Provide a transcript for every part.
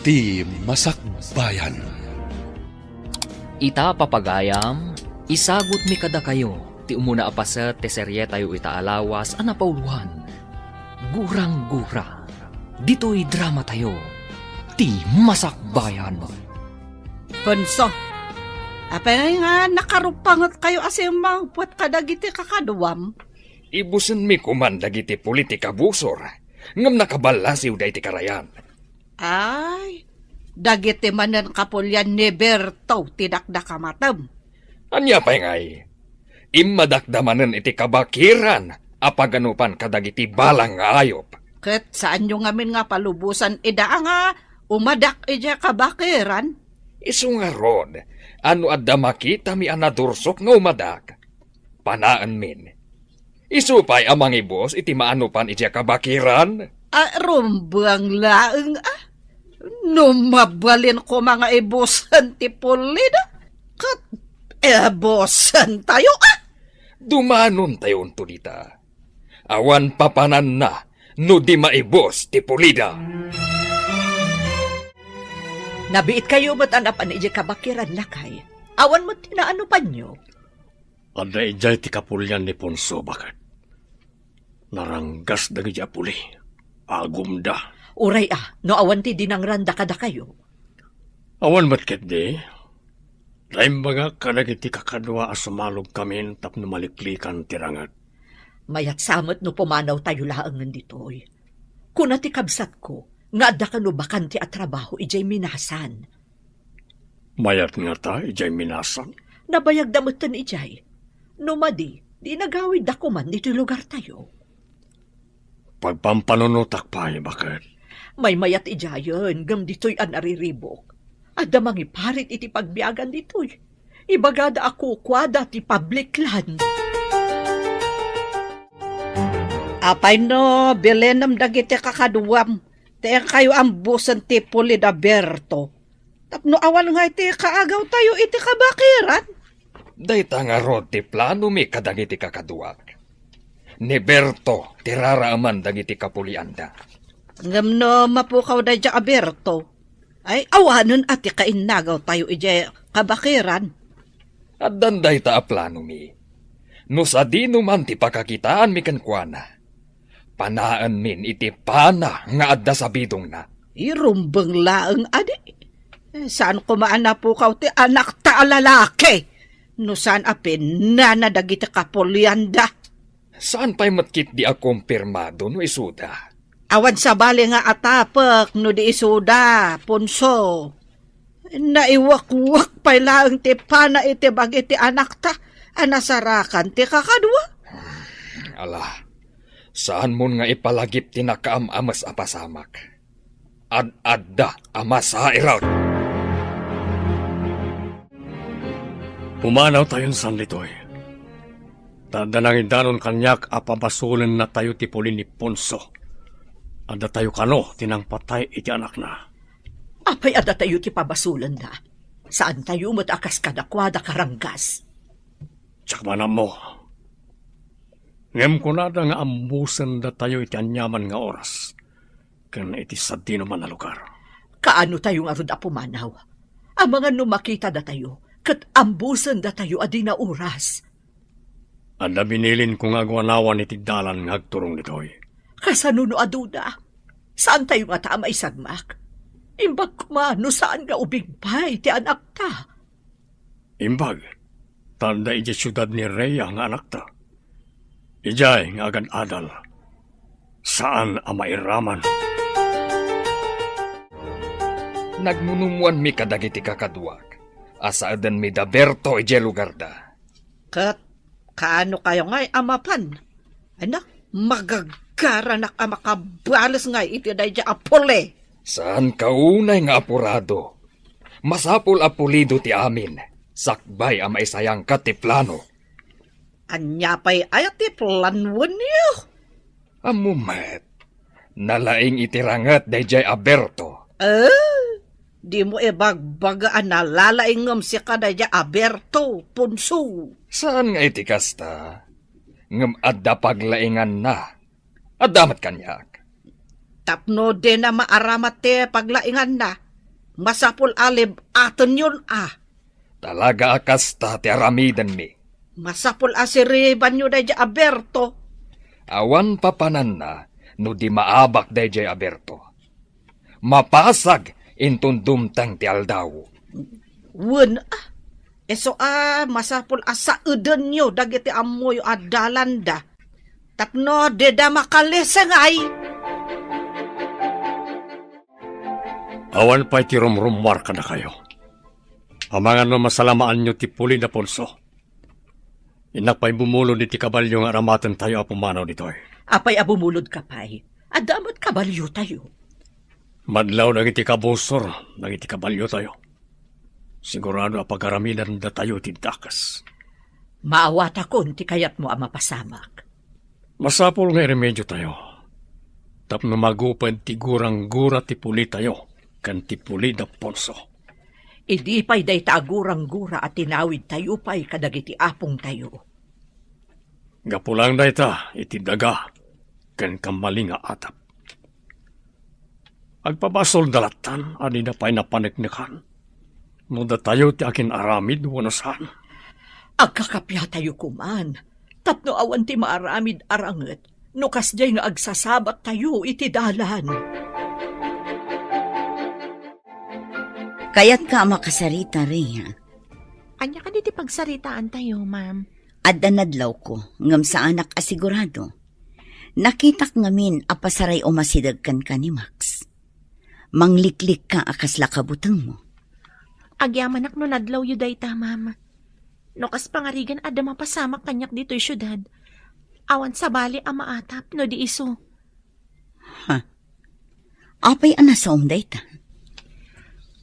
Iti Masakbayan. Ita papagayam, isagot mi kada kayo, ti umuna apaset ti serye tayo itaalawas anapauluhan. Gurang-gura, dito'y drama tayo, ti Masakbayan. Punso, apay nga nakarupangot kayo asim mangput kadagiti kakaduam. Ibusen mi kuman dagiti politika busor, ngam nakabalasiw day ti karayan. Ay, dagiti manen kapulyan ni Berto tidakdakamatam. Anya pa'y ngay, imadakdamanen iti kabakiran, apaganupan kadagiti balang nga ayop. Ket saan nyo ngamin nga palubusan ida nga umadak ija kabakiran? Isu nga rod, ano adda makita mi anadursok nga umadak. Panaan min. Isu pa'y amang ibos iti maanupan ija kabakiran. Rumbang laeng numabalin ko mga ibosan ti pulida. Kat ebosan tayo Dumanon tayo unto dita. Awan papanan na, no di maibos ti pulida. Nabiit kayo ba't anapan iji kabakiran lakay? Awan mo tinaano pa nyo? Ada ijay ti kapulyan ni Ponso bakat. Naranggas dagi di apuli. Agum da. Uray no awan ti dinangranda kada kayo. Awan matket di. Laim baga kadagiti kakadwa asumalog kami tapno maliklikan tirangat. Mayat samot no pumanaw tayo laang nanditoy. Kuna ti kabsat ko, nga adda ka no bakanti at trabaho ijay minasan. Mayat nga ta ijay minasan. Nabayag damutan ijay. No madi, di nagawid da kuman dito lugar tayo. Pagpampanunutak pa bakit? May mayat ijayon, gam dito'y anariribok. At damang iparit iti pagbiagan dito'y. Ibagada ako kwada ti public land. Apay no, bilenam dagiti kakaduam. Te kayo ambusan ti pulida Berto. Tapno awal nga iti kaagaw tayo iti kabakiran. Dayta nga rod ti plano mi kadagiti kakaduak. Ni Berto, tiraraaman dagiti kapulianda. Ngam no mapukaw da dya Berto. Ay awanon ati kainagaw tayo iti kabakiran. At danday ta a plano mi. No sa di numan ti pakakitaan mi kankwana. Panaan min iti pana nga adda sa bidong na. Irumbang laeng adi. Saan kumaan na pukaw ti anak ta lalaki? No saan apin na nadagiti kapulianda? Saan pa'y matkit di akumpirmado no isuda? Awan sa bali nga atapak no di isuda, Punso. Naiwak-wak pa'y laeng ti pana iti bagiti anak ta, anasarakan ti kakadwa. Ala, saan mo nga ipalagip ti nakaam-amas apasamak? Ad-adda amas sa iraw. Pumanaw tayong sanlitoy. Tadanangin danon kanyak apabasulan na tayo ti puli ni Ponso. Ada tayo kano tinang patay iti anak na. Apay ada tayo ti pabasulan da. Saan tayo matakas kadakwada karanggas? Tsakmanan mo. Ngem ko na da nga ambusan da tayo iti anyaman nga oras. Kan iti sadino man na lugar. Kaano tayo nga rod apumanaw? Ang mga numakita da tayo, kat ambusan da tayo adi na oras. Anda binilin kong agwanawan iti dalan nga agturong nitoy. Kasanuno aduda, saan tayo nga tamay sagmak? Imbag kumano saan nga ubigpay ti anak ta? Imbag, tanda iti syudad ni Rhea nga anak ta. Ijay nga agad adal. Saan ang mairaman? Nagmunumuan mi kadagiti kakaduak. Asaadan mi da Berto ije lugar da. Kat, kaano kayo nga'y amapan? Anak, magagaranak ang makabalas nga iti da dya apole. Saan kaunay nga apurado? Masapul apulido ti amin. Sakbay ang maisayang katiplano. Anya pa'y ayat ti planwan niyo. Amumet, nalaing itirangat dayjay Aberto. Di mo ibagbagaan na lalaingam si kadaya Aberto, Punso. Saan nga iti kasta? Ngam adda paglaingan na. Adamat kanyak. Tapno din na maaramat te paglaingan na. Masapul alib aton yun Talaga akas ta ti aramidan mi. Masapul asiriban nyo da Aberto. Awan papanan na no di maabak dayjay Aberto. Mapasag intun dumtang ti aldaw. Wen eso masapul asa uden nyo dagiti amoy adalanda. Tapno deda makalesangay. Awan pa'y ti rumrumwar ka na kayo. Amangan no masalamaan nyo ti Puli na Ponso. Inak pa'y bumulod iti kabalyo nga aramatan tayo apumanaw dito. Apay abumulod ka pa'y. Adamat kabalyo tayo. Madlaw nang iti kabusor, nang iti kabalyo tayo. Sigurado apag-araminan na tayo ti dakas. Maawat akon ti kayat mo ang mapasamak. Masapol nga remedyo tayo. Tapno magupan ti gurang-gura ti Puli tayo, kan ti Puli na Ponso. Idi pa'y day taagurang-gura at tinawid tayo pa'y kadagiti apong tayo. Gapulang day ta, iti daga, kan kamali nga atap. Agpabasol dalatan, ani na pa'y napaniknikan. No da tayo ti akin aramid, wanasan. Agkakapya tayo kuman. Tapno awan ti maaramid aranget. No kasjay nga agsasabat tayo iti dalan. Kaya't ka makasarita, Rhea. Anya ka diti pagsaritaan tayo, ma'am. Adda nadlaw ko, ngam sa anak asigurado. Nakitak ngamin apasaray o masidagkan ka ni Max. Mangliklik ka akas lakabutang mo. Agyaman ak no nadlaw yu dayta, ma'am. No kas pangarigan adda mapasamak kanyak dito'y syudad. Awan sa bali ang maatap no di iso. Apay sa dayta?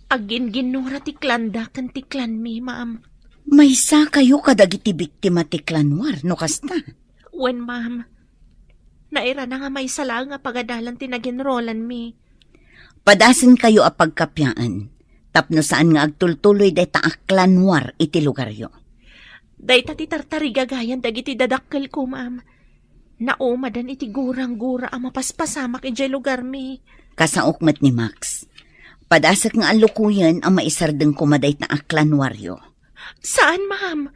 Agin-ginura ti klanda kan ti klan mi, ma'am. May sa kayo kadagiti biktima ti klanwar, no kasta? Wen, ma'am. Naira na nga may sala nga pagadalan ti naginrolan mi. Padasan kayo a pagkapyaan. Tapno saan nga agtultuloy dayta a klanwar iti lugaryo. Dayta ti tartarigagayan dagiti dadakkel ko, ma'am. Naumadan iti gurang-gura ang mapaspasamak iti lugar mi. Kasaokmat ni Max. Padasak nga alukuyan ang maisardeng kumaday na aklanwaryo. Saan, ma'am?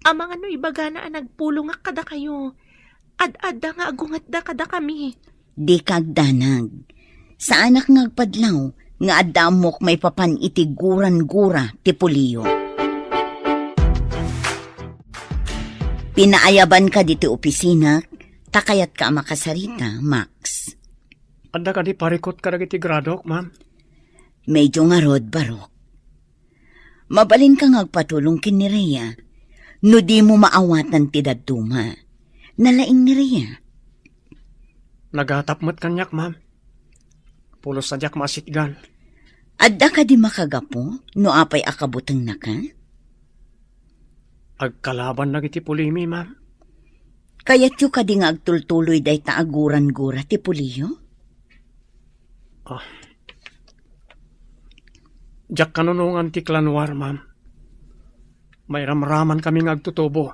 Amang ano ibaga na nagpulong nga kada kayo. Ad-adda nga agungat da kada kami. Di kagdanag. Sa anak nga agpadlaw, nga adamok may papan iti guran-gura ti Puliyo. Pinaayaban ka diti opisina, takayat ka makasarita, Max. Anda ka di parikot ka iti gradok, ma'am? Medyo nga rod, Barok. Mabalin kang agpatulong kin ni Rhea. No di mo maawatan ti daduma. Nalaing ni Rhea. Nagatapmat kanyak, ma'am. Pulos sadyak masitgan. Adda ka di makagapo, no apay akabutang na ka? Agkalaban na iti Pulimi, ma'am. Kaya't yu ka di nga agtultuloy day taaguran-gura ti Puliyo? Diyak kanunungan ti klanwar, ma'am. May ramraman kami nga agtutubo.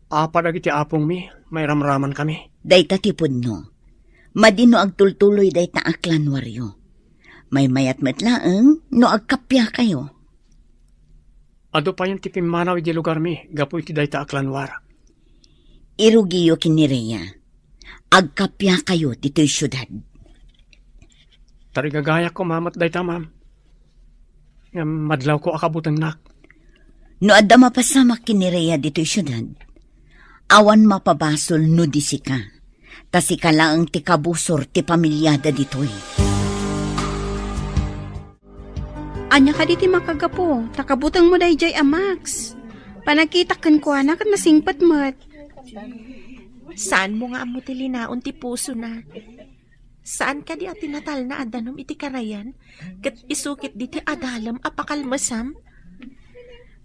Apadag iti apong mi, may ramraman kami. Dayta tipod no. Madino agtultuloy dayta aklanwaryo. May mayat metlaeng no agkapya kayo. Ado pa yung tipimanaw iti lugar mi, gapo iti dayta aklanwar. Irugiyo kinireya. Agkapya kayo dito'y syudad. Tarigagaya ko, ma'am, at dayta, ma'am. Madlaw ko akabutang nak. No adda mapasamak kinireya dito'y syudad. Awan mapabasol no disi ka. Tasi ka lang ti kabusor ti pamilyada dito'y. Anya ka diti makagapo, takabutang mo day jay Max. Panagkitakan ko anak at masingpat mo't. Saan mo nga amo ti linaon ti puso na? Saan ka di at tinatal na adanom iti karayan? Kat isukit di ti adalam apakalmasam?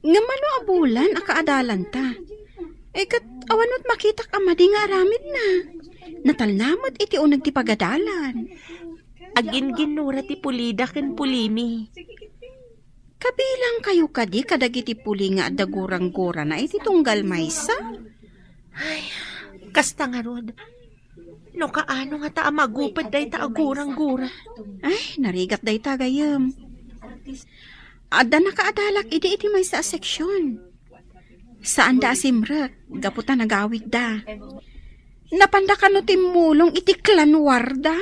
Nga mano abulan akaadalan ta. Kat awanot makitak amadi nga aramid na. Natalnamot iti unag ti pagadalan. Agin ginura ti pulida ken Pulimi. Kabilang kayo kadi kadagiti puli nga adagurang-gura na iti tunggal maysa? Ay, kasta nga rod. No kaano nga ta magupad day ta agurang-gura. Ay, narigat day ta gayam. Ada nakaadalak iti may sa seksyon. Saan da asimret, gaputa nagawid da. Napanda ka no timulong iti klanwar da?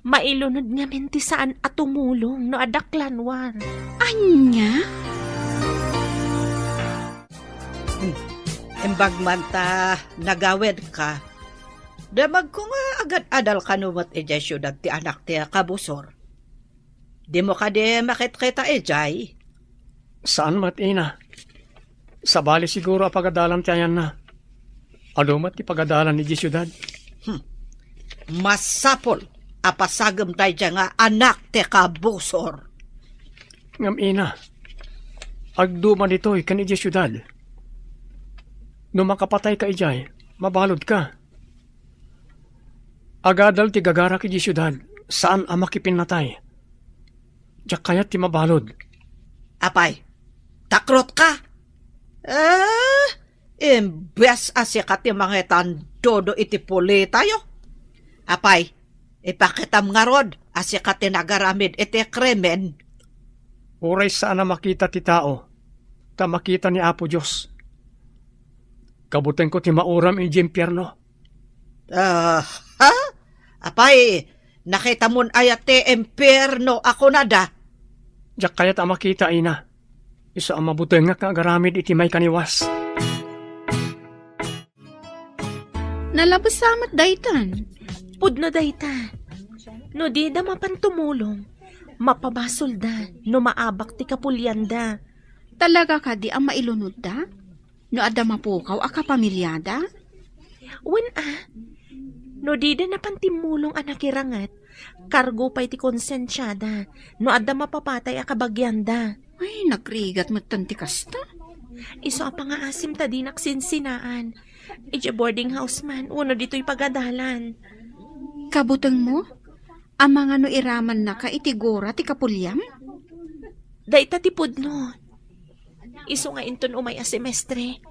Mailunod nga menti saan at tumulong no ada klanwar. Anya? Imbag man ta nagawid ka. Damag ko nga agad adal kanumat ijay syudad ti anak ti kabusor. Di mo ka di makit-kita ijay. Saan mat, ina? Sa bali siguro apagadalam ti ayan na. Adumat ti pagadalan ni syudad. Masapol apasagam tayo dyan nga anak ti kabusor. Ngam ina, agduma dito'y kan iji syudad. No makapatay ka ijay, mabalod ka. Agadal ti gagarak iji syudad, saan ang makipinatay? Diyak kayat ti mabalod. Apay, takrot ka? Imbes asikat ti mga tandodo iti puli tayo. Apay, ipakitam nga rod, asikat ti nagaramid iti kremen. Uray saan na makita ti tao, ta makita ni Apo Diyos. Kabuteng ko ti mauram iti impyerno. Apay, nakita mon ayat ti impyerno ako na da. Diyak kayat ang makita, ina. Isa ang mabuteng nga kagaramid iti may kaniwas. Nalabas samat daytan. Pudno dayta. No di da mapantumulong. Mapabasol da. No maabak ti kapulyan da. Talaga ka di ang mailunod da? No ada mapukaw a kapamilyada? Wen no di da napantimulong ang nakirangat. Kargo pa iti konsensyada. No ada mapapatay a kabagyanda. Ay, nagrigat mo tanti kasta. Iso pa nga asim ta di naksinsinaan. Ija boarding house man, uno dito'y pagadalan. Kabutang mo? Ang mga no iraman na ka itigora ti kapulyam? Dayta ti pudno. Iso nga inton umay a semestre.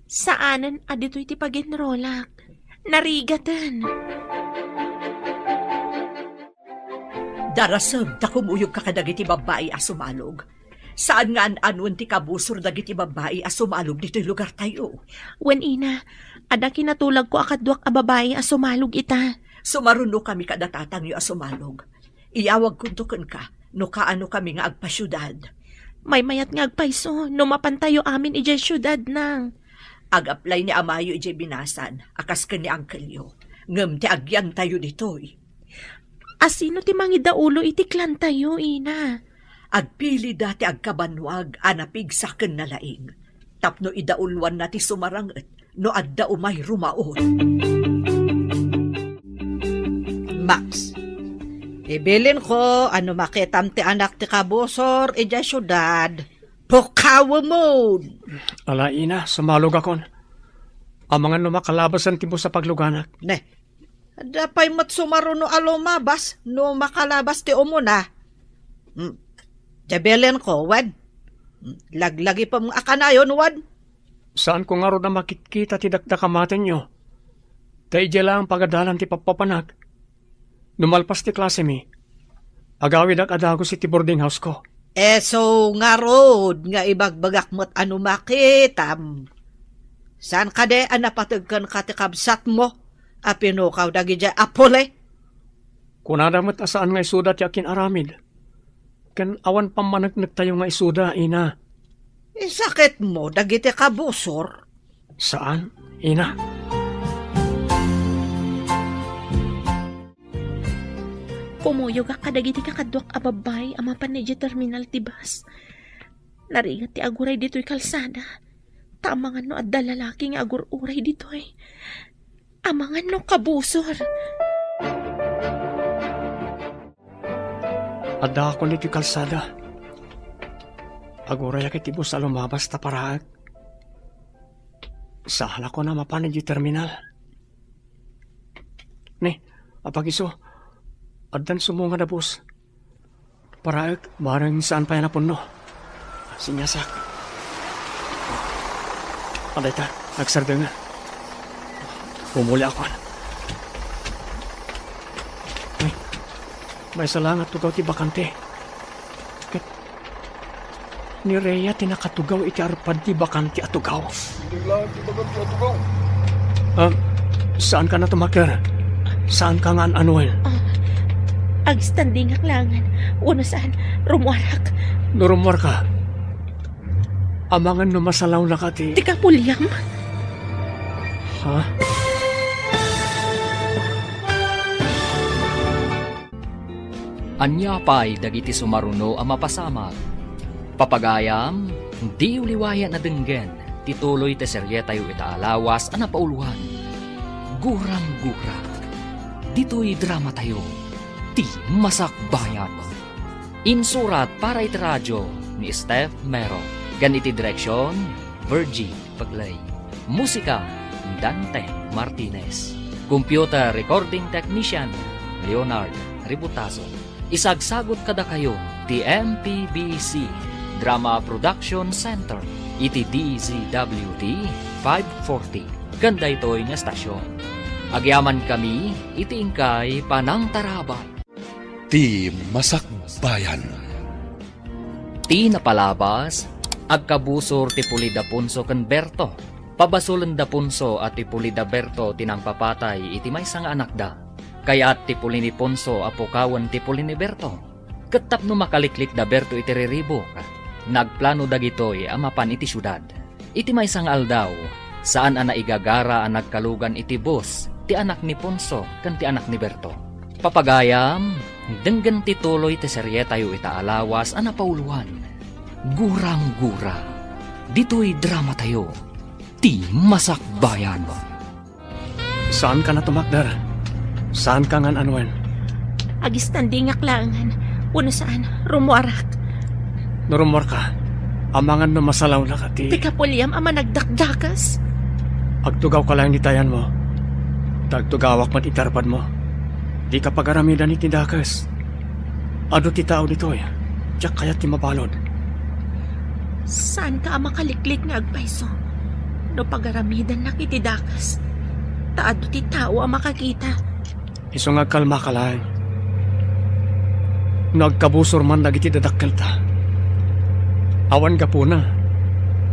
Saanan adito'y ti paginrolak. Narigatan. Darasam ta kumuyog ka kadagiti babae a sumalog. Saan nga an-anuan ti kabusor dagiti babae a sumalog dito'y lugar tayo? Wen ina, ada kinatulag ko akadwak a babae a sumalog ita. Sumaruno kami kadatatang yu a sumalog. Iyawag kuntukan ka, no kaano kami nga agpasyudad. May mayat nga agpaiso, no mapantayo amin ijay syudad nang. Ag-apply ni Amayo ijay binasan, akas ka ni Uncle Yo. Ngam ti agyang tayo dito'y. Asino ti mangidaulo iti klan tayo, ina? Agpili dati agkabanwag, anapigsaken na laing. Tapno idaulwan na ti sumaranget, no adda umay rumaon. Max, ibilin ko ano makitam ti anak ti kabusor ija syudad. Pukawa mo! Ala, ina, sumalog akon. Ang mga numakalabasan ti mo sa pagluganak. Ne, dapay mat sumaruno alumabas no makalabas ti umuna. Jabelen ko, wad. Laglagi pa mga akanayon, wad. Saan ko nga ro na makikita ti dakdakamaten nyo? Tay lang ang pagadalan ti papapanag. Numalpas ti klase mi. Agawid ak adagos iti boarding house ko. So nga rod, nga ibagbagak mo't ano makitam. Saan ka de anapatagkan ka ti kabsat mo? Apinukaw dagi dya apole? Kunadamat asaan nga isuda ti akin aramid. Kan awan pamanagnak tayo nga isuda, ina. Sakit mo, dagiti kabusor. Saan, ina? Kumuyog ka kadagiti kakadwak a babay ama panedya terminal ti bus. Narigat ti aguray dito'y kalsada. Tamangan no adda lalaki nga agur-uray dito'y. Amangan no kabusor. Adda ako nito kalsada. Aguray akit ibo sa lumabas ta paraag. Sahala ko na mapanid yung terminal. Ne, apagiso, addan sumunga na bus. Paraag, barang saan pa yan napuno. Sinyasak. Aday ta, nagsarda nga. Pumuli ako. May salangat tugaw ti bakante. ni Rhea tinakatugaw iti arpad ti bakanti atugaw. Saan ka na tumakir? Saan ka nga Anuel? Agstanding aklangan. Uno saan? Rumwarak. Nurumwar ka. Amangan no masalaw na ka ti... Tika pulyam. Ha? Anya pa'y dagiti sumaruno ang mapasamag. Papagayam, di uliwaya na denggen, tituloy te serye tayo itaalawas ang napauluhan. Gurang-gura. Dito'y drama tayo, ti masakbayan. Insurat para iti radyo ni Steph Mero. Ganiti direksyon, Virgie Paglay. Musika, Dante Martinez. Computer recording technician, Leonard Ributazo. Isagsagot kada kayo, ti MPBC Drama Production Center, iti DZWT 540. Ganda ito'y nga stasyon. Agyaman kami, iti ingkay Panang Tarabay. Ti Masakbayan. Ti napalabas, agkabusor ti Pulida Punso ken Berto. Pabasulan da Punso at ti Pulida Berto tinang papatay iti maysang anak da. Kaya at ti Pulini Punso apukawan ti Pulini Berto. Ketap no makaliklik da Berto iti riribok. Nagplano dagitoy amapan iti syudad. Iti maysang aldaw, saan ana igagara ang nagkalugan iti bus, ti anak ni Punso ken ti anak ni Berto. Papagayam, denggen tituloy ti serye tayo itaalawas ang napauluhan. Gurang-gura. Dito'y drama tayo, ti masakbayan. Saan ka na tumakdar? Saan ka nga Anuel? Agistanding aklangan. Uno saan? Rumwarak. Nurumwar ka. Amangan no masalaw na ka ti... Tika pulyam ama nagdakdakas. Agtugaw ka lang nitayan mo. Tagtugawak man itarpad mo. Di ka pagaramidan iti dakas. Ado ti tao dito'y. Tiyak kaya ti mabalod. Saan ka makaliklik nga agpaiso? No pagaramidan na kitidakas. Taado ti tao ang makakita. Iso nga kalma ka lang. Nagkabusor man nagiti dadakkel ta. Awan ka po na.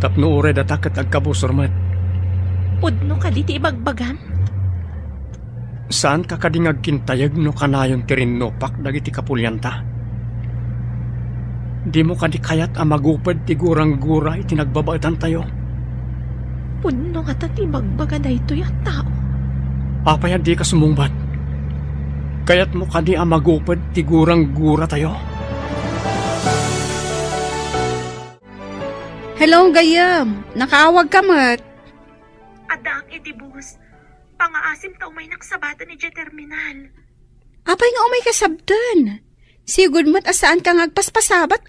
Tapno ure datakit agkabusor man. Pudno ka diti ibagbagan? Saan ka kadingag kintayag no kanayon tirinnopak dagiti kapulyanta? Di mo kadi kayat ang magupad ti gurang-gura iti nagbabaitan tayo. Pudno ka tati magbaga da ito yung tao. Apay di ka sumungbat. Kayat mo kadi ang magupad ti gurang-gura tayo. Hello, Gayam. Nakaawag ka mat. Adang itibus. Pangaasim ta umay naksabatan ni Terminal. Apay nga umay kasabdan. Sigud mat asaan ka ngagpaspasabat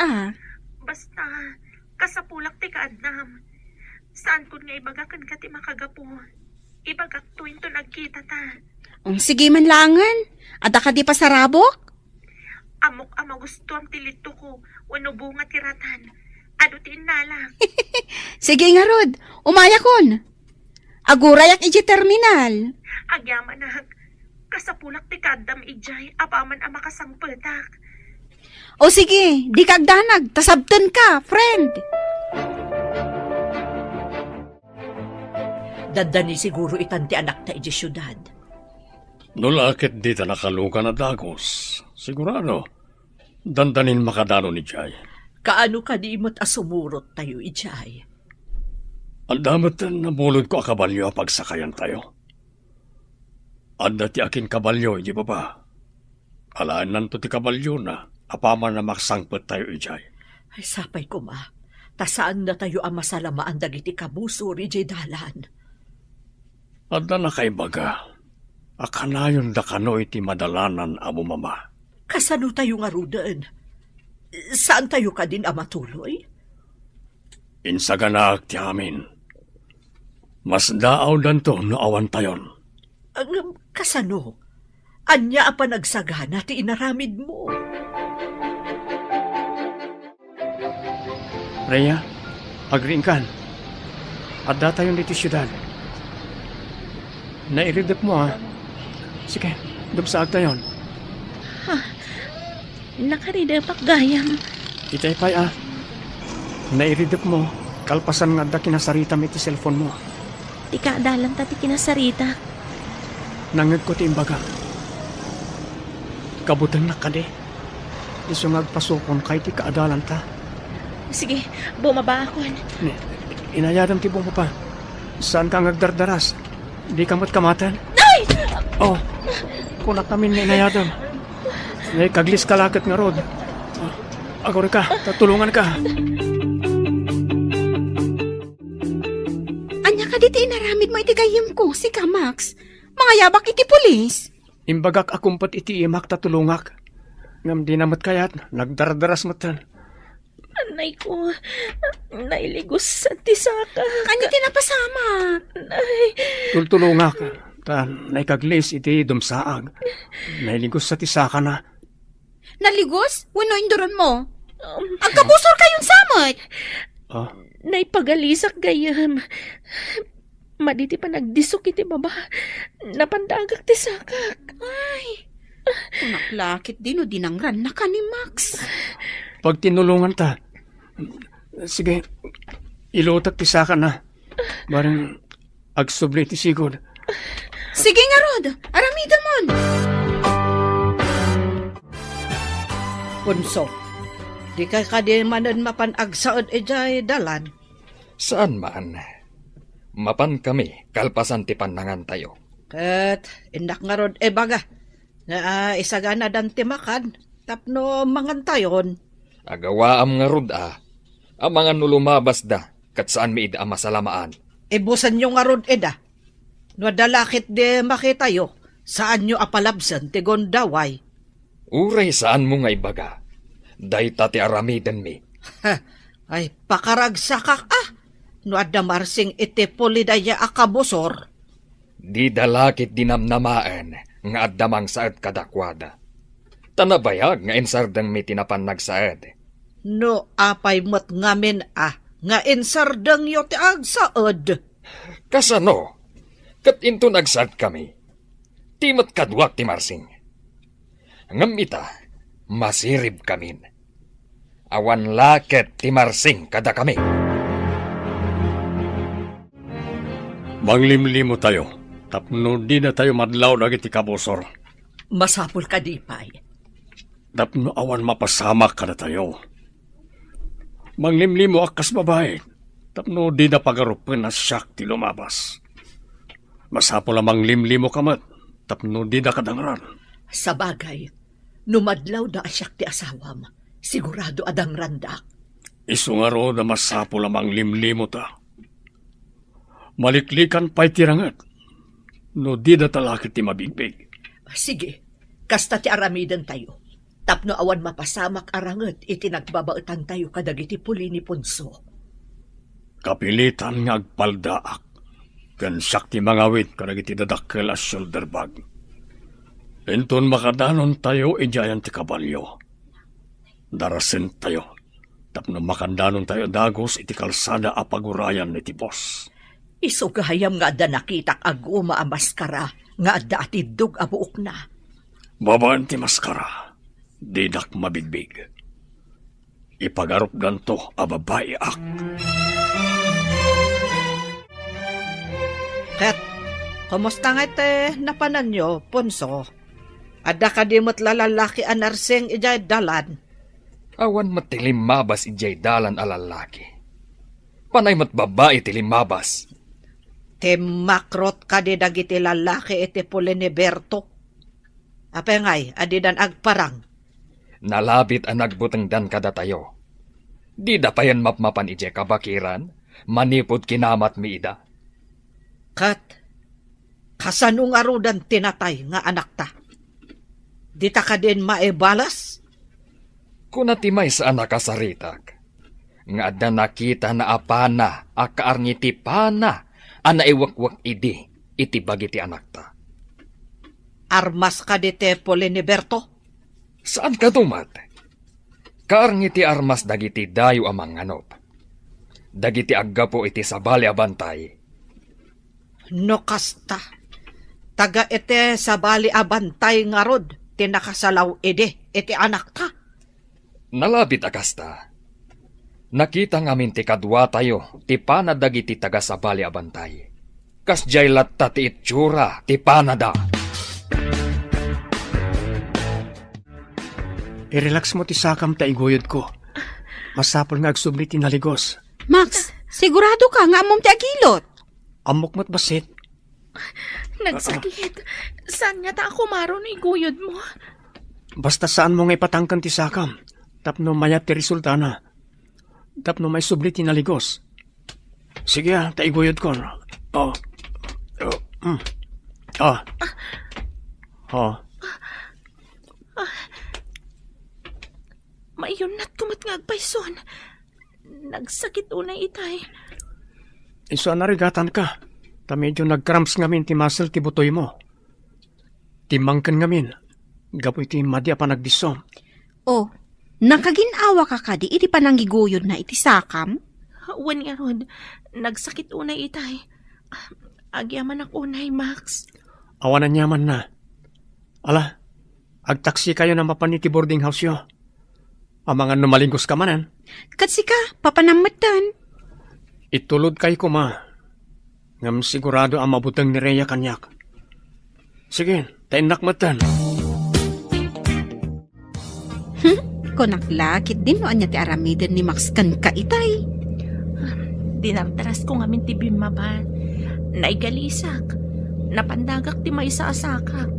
Basta, kasapulak ti kaadnam. Saan kun nga ibagakan ka ti makagapo. Ibagak tuwin to nagkita ta. Sige man langan. Ada ka di pasarabok? Amok ama gusto ang tilito ko. Wano bunga tiratan. Ado ti inalang. Sige nga Rod. Umaya kon. Agurayak iji terminal. Agyaman na. Kasapulak ti kadam ijay. Apaman ang makasangpetak. O sige. Di kagdanag. Tasabten ka, friend. Dadani siguro itan ti anak ta iji syudad. Nulakit di ta nakalukan na dagos. Sigurado. Dandanin makadano ni Jay. Kaano ka di mo't asumurot tayo, Ijay? Ang damat na mulod ko akabalyo pagsakayan tayo. Anda ti akin kabalyo, di ba ba? Alaan nanto ti kabalyo na, apaman na maksangpet tayo, Ijay. Ay, sapay ko ma. Tasaan na tayo ang masalamaan dagiti kabusor, Ijay dalan. Anda na kay baga. Akanayon da kano iti madalanan amo mama. Kasano tayo nga rudan? Saan tayo ka din amatuloy? Insaganak ti amin. Mas daaw danto no awan tayon. Kasano? Anya apa nagsagana ti inaramid mo? Rhea, agriingkan. Adda tayon dito syudad. Nairidap mo Sige, dubsaag tayon. Nakaridapak Gayam. Itay pay Nairidip mo, kalpasan nga da kinasarita mi ti cellphone mo. Ti kaadalan ta ti kinasarita. Nangag ko ti imbaga. Kabutang na ka de. Iso ngagpasukon kay ti kaadalan ta. Sige, bumaba ako. Inayadam ti bong pa. Saan ka ngagdardaras? Di ka matkamatan? Ay! Oh, kunak namin nga inayadam. Ngay kaglis kalakit nga rod. Agor ka, tatulungan ka. Anya ka diti inaramid mo iti gayem ko, si Max. Mga yabak iti pulis. Imbagak akumpat iti imak tatulungak. Ngam di namat kayat, nagdardaras matan. Anay ko, nailigos sa tisaka. Kanya tinapasama. Ay, Tultulungak. Tan, naikaglis iti dumsaag. Nailigos sa tisaka na. Naligos? Wano induron mo? Agkabusor kayong samot. Oh, naipagalisak gayam. Maditi pa nagdisok iti baba. Napandagak ti sakak. Ay, naklakit din o dinangran na ka ni Max. pag tinulungan ta, sige, ilutak ti saka na. Barang agsubli ti sigod. Sige nga, Rod. Aramida mon. Punso, di kay kadimanan mapanagsaod ejay dalan. Saan man? Mapan kami, kalpasan ti panangan tayo. Kat, indak nga rod baga. Na isagana dan timakan, tapno mangantayon. Agawaam nga rod ang mga nulumabas da, kat saan mi ida masalamaan. Ibusan nyo nga rod eda. No dalakit de makitayo, saan nyo apalabsan ti gondaway. Uray saan mo nga ibaga? Day tati aramiden mi. Ha, ay pakaragsakak no adamarsing iti polidaya akabusor. Di dalakit dinamnamaan nga addamang saad kadakwada. Tanabayag nga insardang mi tinapan nagsaad. No apay mo't ngamin nga insardang yo ti agsaad. Kasano? Kat into nagsad kami. Timot kadwak ti Marsing. Ngam ita, masirib kamin. Awan laket ti Marsing kada kami. Manglimlimo tayo. Tapno di na tayo madlaw lagi ti kabusor. Masapul ka di pay. Tapno awan mapasamak ka na tayo. Manglimlimo akas babae. Tapno di na pagarupan na siyak ti lumabas. Masapo lamang limlimo kamat. Tapno di na kadangran. Sa bagay, numadlaw da asyak ti asawam. Sigurado adang randak. Isungaro na masapo lamang limlimo ta. Maliklikan pa'y tirangat. No di na talakit ti mabigbig. Sige, kasta ti aramidan tayo. Tapno awan mapasamak arangat iti nagbabaetan tayo kadagiti puli ni Punso. Kapilitan nga agpaldaak. Gansak ti mangawit kadagiti dadakkel as shoulder bag. Enton makadanon tayo ijayan ti kabalyo. Darasin tayo. Tapno makandanon tayo dagos iti kalsada apagurayan ni ti boss. Isugahayam nga da nakitak aguma a maskara nga adda atidog a buok na. Babaan ti maskara. Didak mabigbig. Ipagarup ganto a babae ak. Kat, kumusta nga ite napanan nyo, Punso? Adda ka di mo't lalalaki anarseng ijay dalan. Awan matilimabas ijay dalan alalaki. Panay mat babae tilimabas. Makrot ka di dagiti lalaki iti puli ni Berto. Apengay, adidan agparang. Nalabit ang nagbutang dan kada tayo. Di da pa yan mapmapan ije kabakiran, manipod kinamat mi ida. Kat, kasanong arudan tinatay nga anak ta. Di ta ka din maibalas? Kunatimay sa anak kasaritak. Nga adda nakita na apana, akaarngiti pana, ana iwakwak idi, iti bagiti anak ta. Armas ka di te puli ni Berto? Saan ka tumat? Kaarngiti armas dagiti dayo amang anop. Dagiti aggapo iti sabali abantay. No kasta. Taga ite sabali abantay nga rod, tinakasalaw ide, iti anak ta. Nalabit akasta. Nakita ngamin ti kadwa tayo, ti panadag iti taga sa bali abantay. Kas jay latta ti itsura, ti panada. I-relax mo ti sakam ta iguyod ko. Masapol nga agsubli ti naligos. Max, sigurado ka nga amom ti agilot. Amok mo't basit. Nagsakit. Saan nga ta ako maron iguyod mo? Basta saan mo nga ipatangkan ti sakam. Tapno mayat ti resulta na. Tapno may subli ti naligos. Sige taiguyod ko. Maiyon na't kumat nga agpayson. Nagsakit unay itay. Iso narigatan ka. Ta medyo nagcramps ngamin ti muscle ti butoy mo. Timangkan ngamin. Gapoy ti madya pa nagdisom. Oh, nakaginawa ka kadi iti pananggiguyod na iti sakam? Wan nga rod, nagsakit unay itay. Agyaman ak unay, Max. Awanan yaman na. Ala, agtaksi kayo na mapan ti boarding house yo. Ang mga numalingkos ka manan. Kasi ka, papanamatan. Itulod kay ko ma. Ngam sigurado ang mabutang ni Rhea kanyak. Sige, tainak matan. Konaklakit din no anya ti aramiden ni Max kan ka itay. Dinardaras ko ngamin ti bimma ba. Naigalisak. Napandagak ti may saasakak.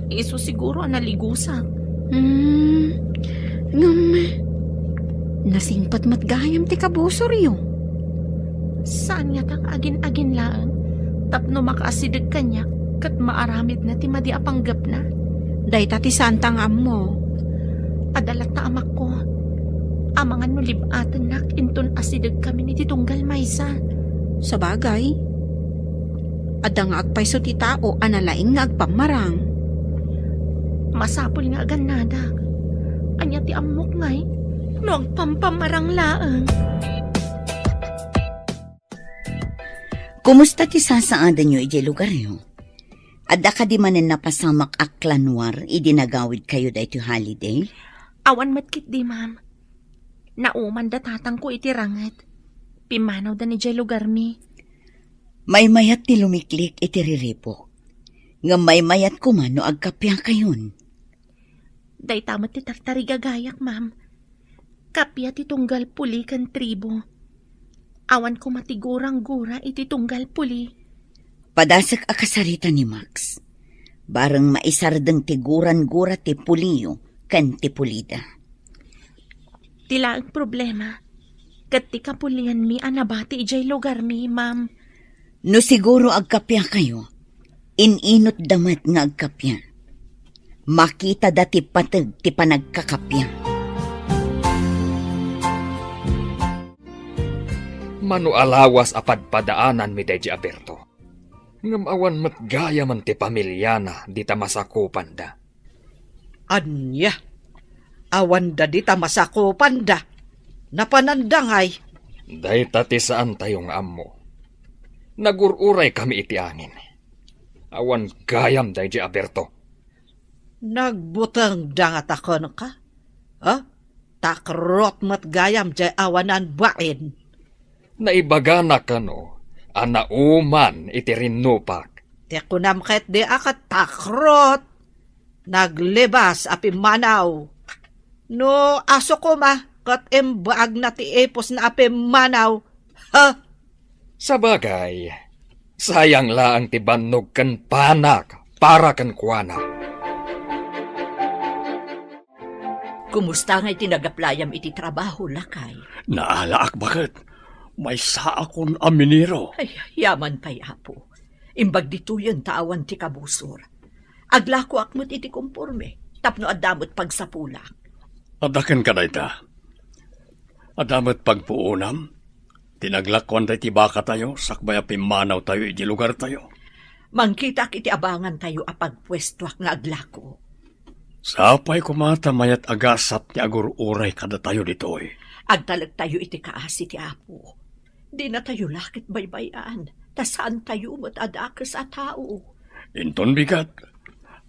Iso siguro ang naligusak. Nasingpat matgayam ti kabusor yo. Saan nga tang agin-agin lang? Tapno makaasidig kanya, kat maaramid na ti madi apanggap na. Dayta ti santang ammo. Adalat na amak ko. Amangan no libatan nak inton asidig kami ni titunggal maysa. Sa bagay, adang agpayso ti tao analaing nga agpamarang. Masapol nga aganada. Anya ti amok ngay, no agpampamarang laang. Kumusta ti sasaadan nyo iti lugar nyo? Adda ka di manen napasamak aklanwar idinagawid kayo da iti holiday? Awan matkit di, ma'am. Nauman da tatang ko iti rangat. Pimanaw da ni jay lugar mi. May mayat ti lumiklik iti riripok. Nga may mayat kumano agkapya kayon. Day tamat ti tartarigagayak, ma'am. Kapya ti tunggal puli kan tribo. Awan ko matigurang-gura iti tunggal puli. Padasak akasarita ni Max. Barang maisardeng tiguran-gura ti puliyo kan ti pulida. Tila ang problema. Kat ti kapulian mi anabati ijay lugar mi, ma'am. No siguro agkapya kayo. Ininot damat nga agkapya. Makita dati patag ti panagkakapya. Mano alawas apadpadaanan mi deji Aberto. Ngam awan matgaya man ti pamilya na di ta masakupan da. Anya, awan da di ta masakupan da. Napanandangay. Dahita ti saan tayong ammo. Nagururay kami iti angin. Awan gayam deji Aberto. Nagbutang dangat ako ka? Takrot matgayam jay awanan bain. Naibaga na kano, anauman iti rinupak. Te kunam ket di akat takrot. Naglibas api manaw. No aso ko ma, kat embaag na ti epos na api manaw. Sabagay, sayang laang ti bannog kan panak para kan kuana. Kumusta nga itinagaplayam iti trabaho, lakay? Naalaak bakit? May saa akong aminero. Ay, yaman pa'y apo. Imbag dito yun taawan ti kabusor. Aglako akmot iti kumporme, tapno adamot pagsapulak. Adakan ka na ita. Adamot pagpuunam, tinaglakwan tayo ti baka tayo, sakbaya pimanaw tayo iti lugar tayo. Mangkitak iti abangan tayo apagpwestuak nga aglako. Sapay kumata mayat agasat ni agur-uray kada tayo ditoy. Agtalag tayo iti kaasi ti apo. Di na tayo lakit baybayan, tasaan tayo matadakas at tao. Inton bigat,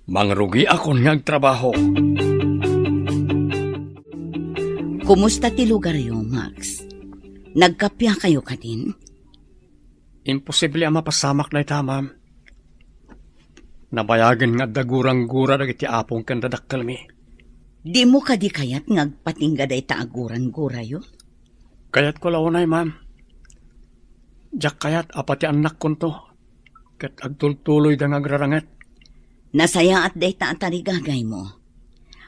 mangrugi akon nga agtrabaho. Kumusta ti lugar yo, Max? Nagkapya kayo ka din? Imposible ang mapasamak na ita, ma'am. Nabayagan nga dagurang-gura dagiti apong kan dadakkel mi. Di mo kadi kayat ngagpatingga day taaguran-gura yo? Kayat ko launay, ma'am. Diyak kayat apati anak kon to. Kat agtultuloy da ngagrarangat. Nasaya at day taatarigagay mo.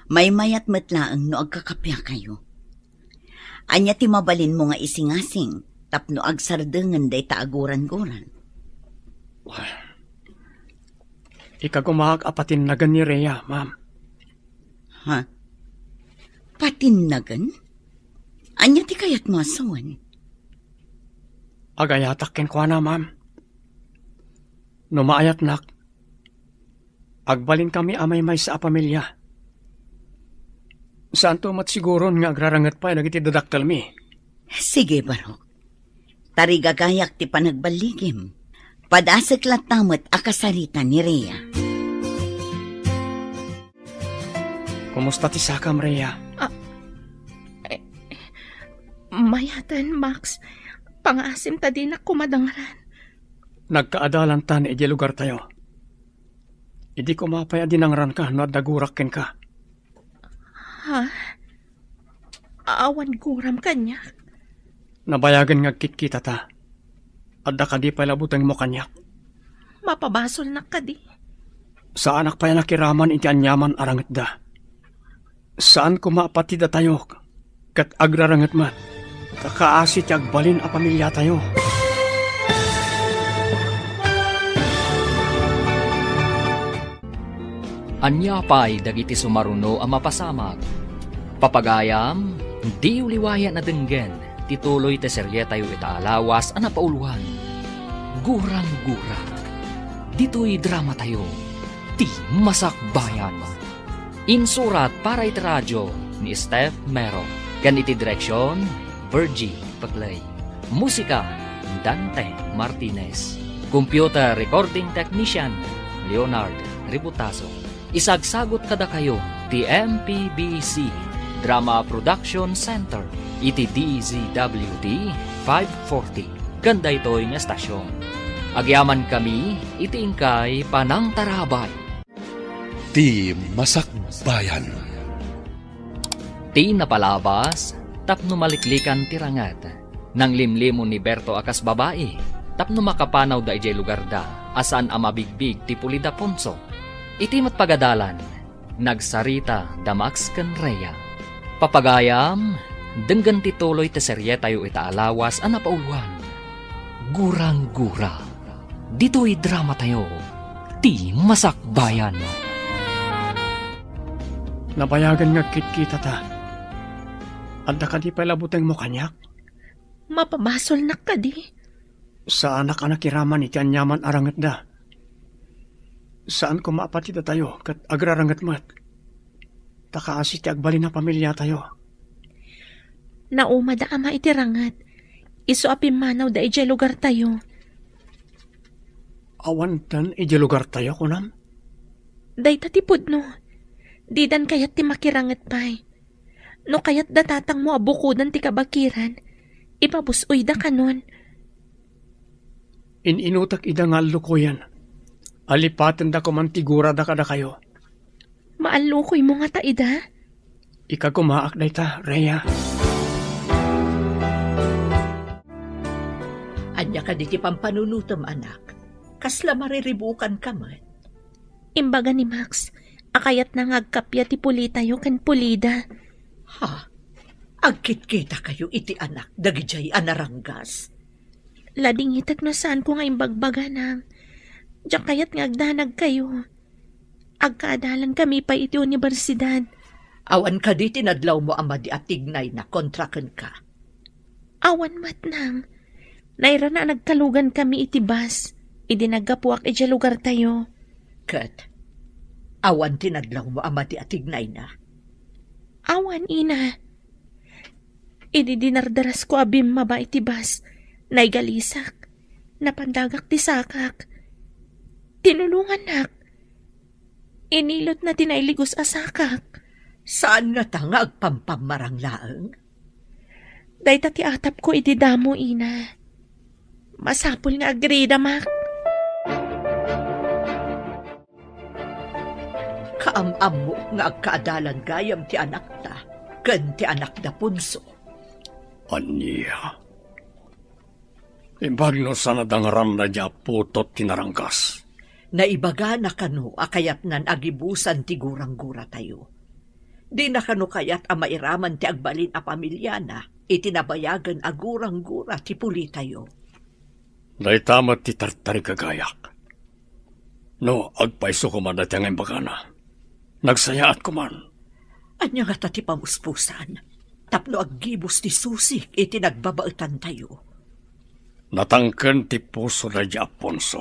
May mayat matlaang no agkakapya kayo. Anya ti mabalin mo nga isingasing tapno agsardengan day taaguran-guran. Ikagumahag apatin na ni Rhea, ma'am. Ha? Patinnagan? Anya ti kayat mo asawan? Agayatakin ko na, ma'am. Numaayat nak. Agbalin kami amay-may sa pamilya. Saan to matsiguron nga agrarangat pa nagiti dadaktal mi? Sige, Barok. Tarigagayak ti panagbaligim. Padasag latamot akasarita ni Rhea. Kumusta ti sakam, Rhea? Mayatan, Max. Pangaasim ta din ako madangaran. Nagkaadalan ta ni lugar tayo. Idi ko mapaya dinangran ka no dagurakken ka. Ha? Awan guram kanya. Nabayagan nga kitkita ta. Adda ka di palabutang mo kanyak. Mapabasol na ka di. Sa anak pa nakiraman iti anyaman arangat da. Saan ko mapatida tayo? Kat agrarangat mat. Kakaasi ti agbalin a pamilya tayo. Anya pa'y dagiti sumaruno ang mapasamag. Papagayam, di uliwaya na denggen, tituloy te serye tayo itaalawas ang napauluhan. Gurang-gura. Dito'y drama tayo, ti masakbayan. Insurat para iti radyo ni Steph Mero. Ganiti direksyon, Virgie Paglay. Musika, Dante Martinez. Computer recording technician, Leonard Ributazo. Isagsagot kada kayo, ti MPBC Drama Production Center, iti DZWD 540. Ganda ito'y nga stasyon. Agyaman kami, iti ingkay Panang Tarabay. Ti Masakbayan. Ti napalabas, tapno maliklikan tirangat. Nang limlimon ni Berto akas babae, tapno makapanaw da ijay lugar da, asan amabigbig ti Pulida Ponso. Iti matpagadalan, nagsarita da Max ken Rhea. Papagayam, denggan tituloy ti serye tayo itaalawas ang napauluan. Gurang-gura. Dito'y drama tayo, ti masakbayan. Nabayagan nga kitkita ta. Adda ka di palabutang mo kanyak? Mapabasol na ka di. Sa anak-anak iraman iti anyaman arangat da. Saan ko maapatida tayo kat agrarangat mat? Takaasi ti agbalin na pamilya tayo. Nauma da ama iti rangat. Iso apimanaw da ijay lugar tayo. Awantan ijay lugar tayo kunam? Day tatipod no. Didan kayat ti makirangat pa'y. No kayat datatang mo abukudan ti kabakiran. Ipabusoy da kanon. Ininutak ida nga lukoyan. Alipaten da kumantigura da kada kayo. Maalukoy mo nga ta ida? Ikagumaak da ita, Rhea. Anya ka di ti pampanunutom, anak. Kasla mariribukan ka man. Imbaga ni Max, akayat na ngagkapya ti pulita yo ken pulida. Ha? Agkit-kita kayo iti anak, dagijay anaranggas. Lading hitag na saan ko nga imbagbaga nang. Diyak kayat ngagdanag kayo. Agkaadalan kami pa iti universidad. Awan ka di tinadlaw mo ama di atignay na kontraken ka. Awan mat nang. Naira na nagkalugan kami iti bus. Idinagapuak iti lugar tayo. Kat, awan tinadlaw mo ama di atignay na. Awan, ina. Ididinardaras ko abim maba iti bus. Naigalisak. Napandagak ti sakak. Tinulungan nak. Inilot na tinailigos asakak. Saan nga ta nga agpampamarang laeng? Dahil ti atap ko iti damo, ina. Masapul nga agrida, mak. Kaamam mo nga agkaadalan gayam ti anak ta, ken ti anak da punso. Anya. Ibagno sana dangaram na dya putot tinarangkas. Naibaga na kano akayat nan agibusan ti gurang-gura tayo. Di na kano kayat mairaman ti agbalin a pamilya na, itinabayagan agurang-gura ti puli tayo. Naitamat ti tartari kagayak. No, agpaiso ko man dati ang imbagana. Nagsayaat ko man. Anya nga ta ti pamuspusan. Tapno aggibos ti susik iti nagbabautan tayo. Natangken ti puso na di Aponso.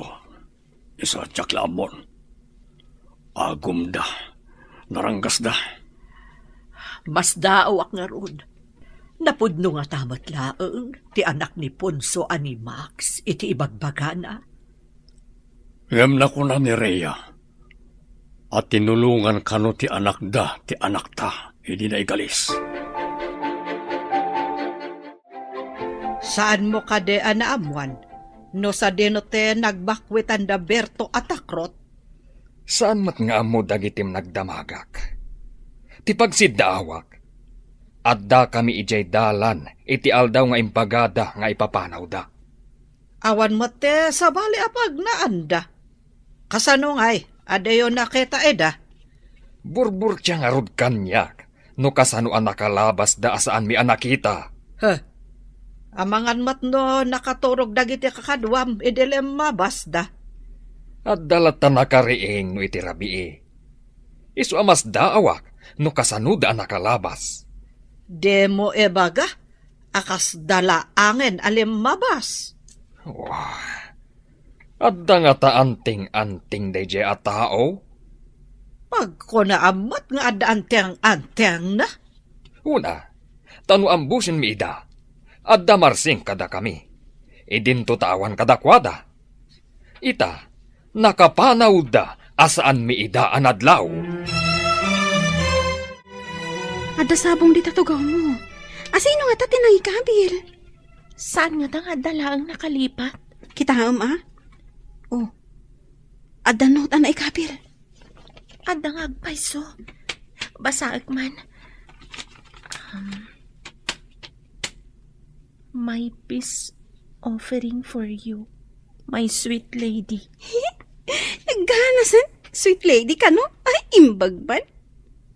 Isa tiyaklamon. Agum da. Naranggas da. Mas daawak nga ron. Napudno nga tamat laeng ti anak ni Ponso ani Max iti ibagbagana. Ngam na ko na ni Rhea. At tinulungan kano ti anak da, ti anak ta, hindi na igalis. Saan mo kade anaamuan? No sa denote nagbakwitan da Berto at akrot? Saan mat nga amo dagitim nagdamagak? Ti pagsiddaawak. Adda kami ijay dalan, iti aldaw nga impagada nga ipapanaw da. Awan mo te sa bali apag na anda. Kasano ngay? Adayo nakita eda. Burbur siya nga rod kanyak, no kasano ang nakalabas da asaan mi anakita. Amangan mat no nakaturog dagiti kakadwam, idilem mabas da. At dalat ta nakariing no iti rabii. Isu amas daawak, no kasano da nakalabas. Demo ebaga, akas dala angin alim mabas. Wah. Adda nga ta anting-anting dayjay a tao? Pag ko na amat nga adda anteng-anteng na. Una, tanu ambusin mi ida. Adda marsing kada kami. Idinto tawan kadakwada. Ita, nakapanaw da asaan mi ida anadlaw. Adda sabong di tatugaw mo. Asino nga tatin ang ikabil? Saan nga da nga dala ang nakalipat? Kita Oh, adda not na ikabil. Adda nga agpaiso. Basaak man. My peace offering for you, my sweet lady. Nagganasan? Sweet lady ka, no? Ay, imbagban.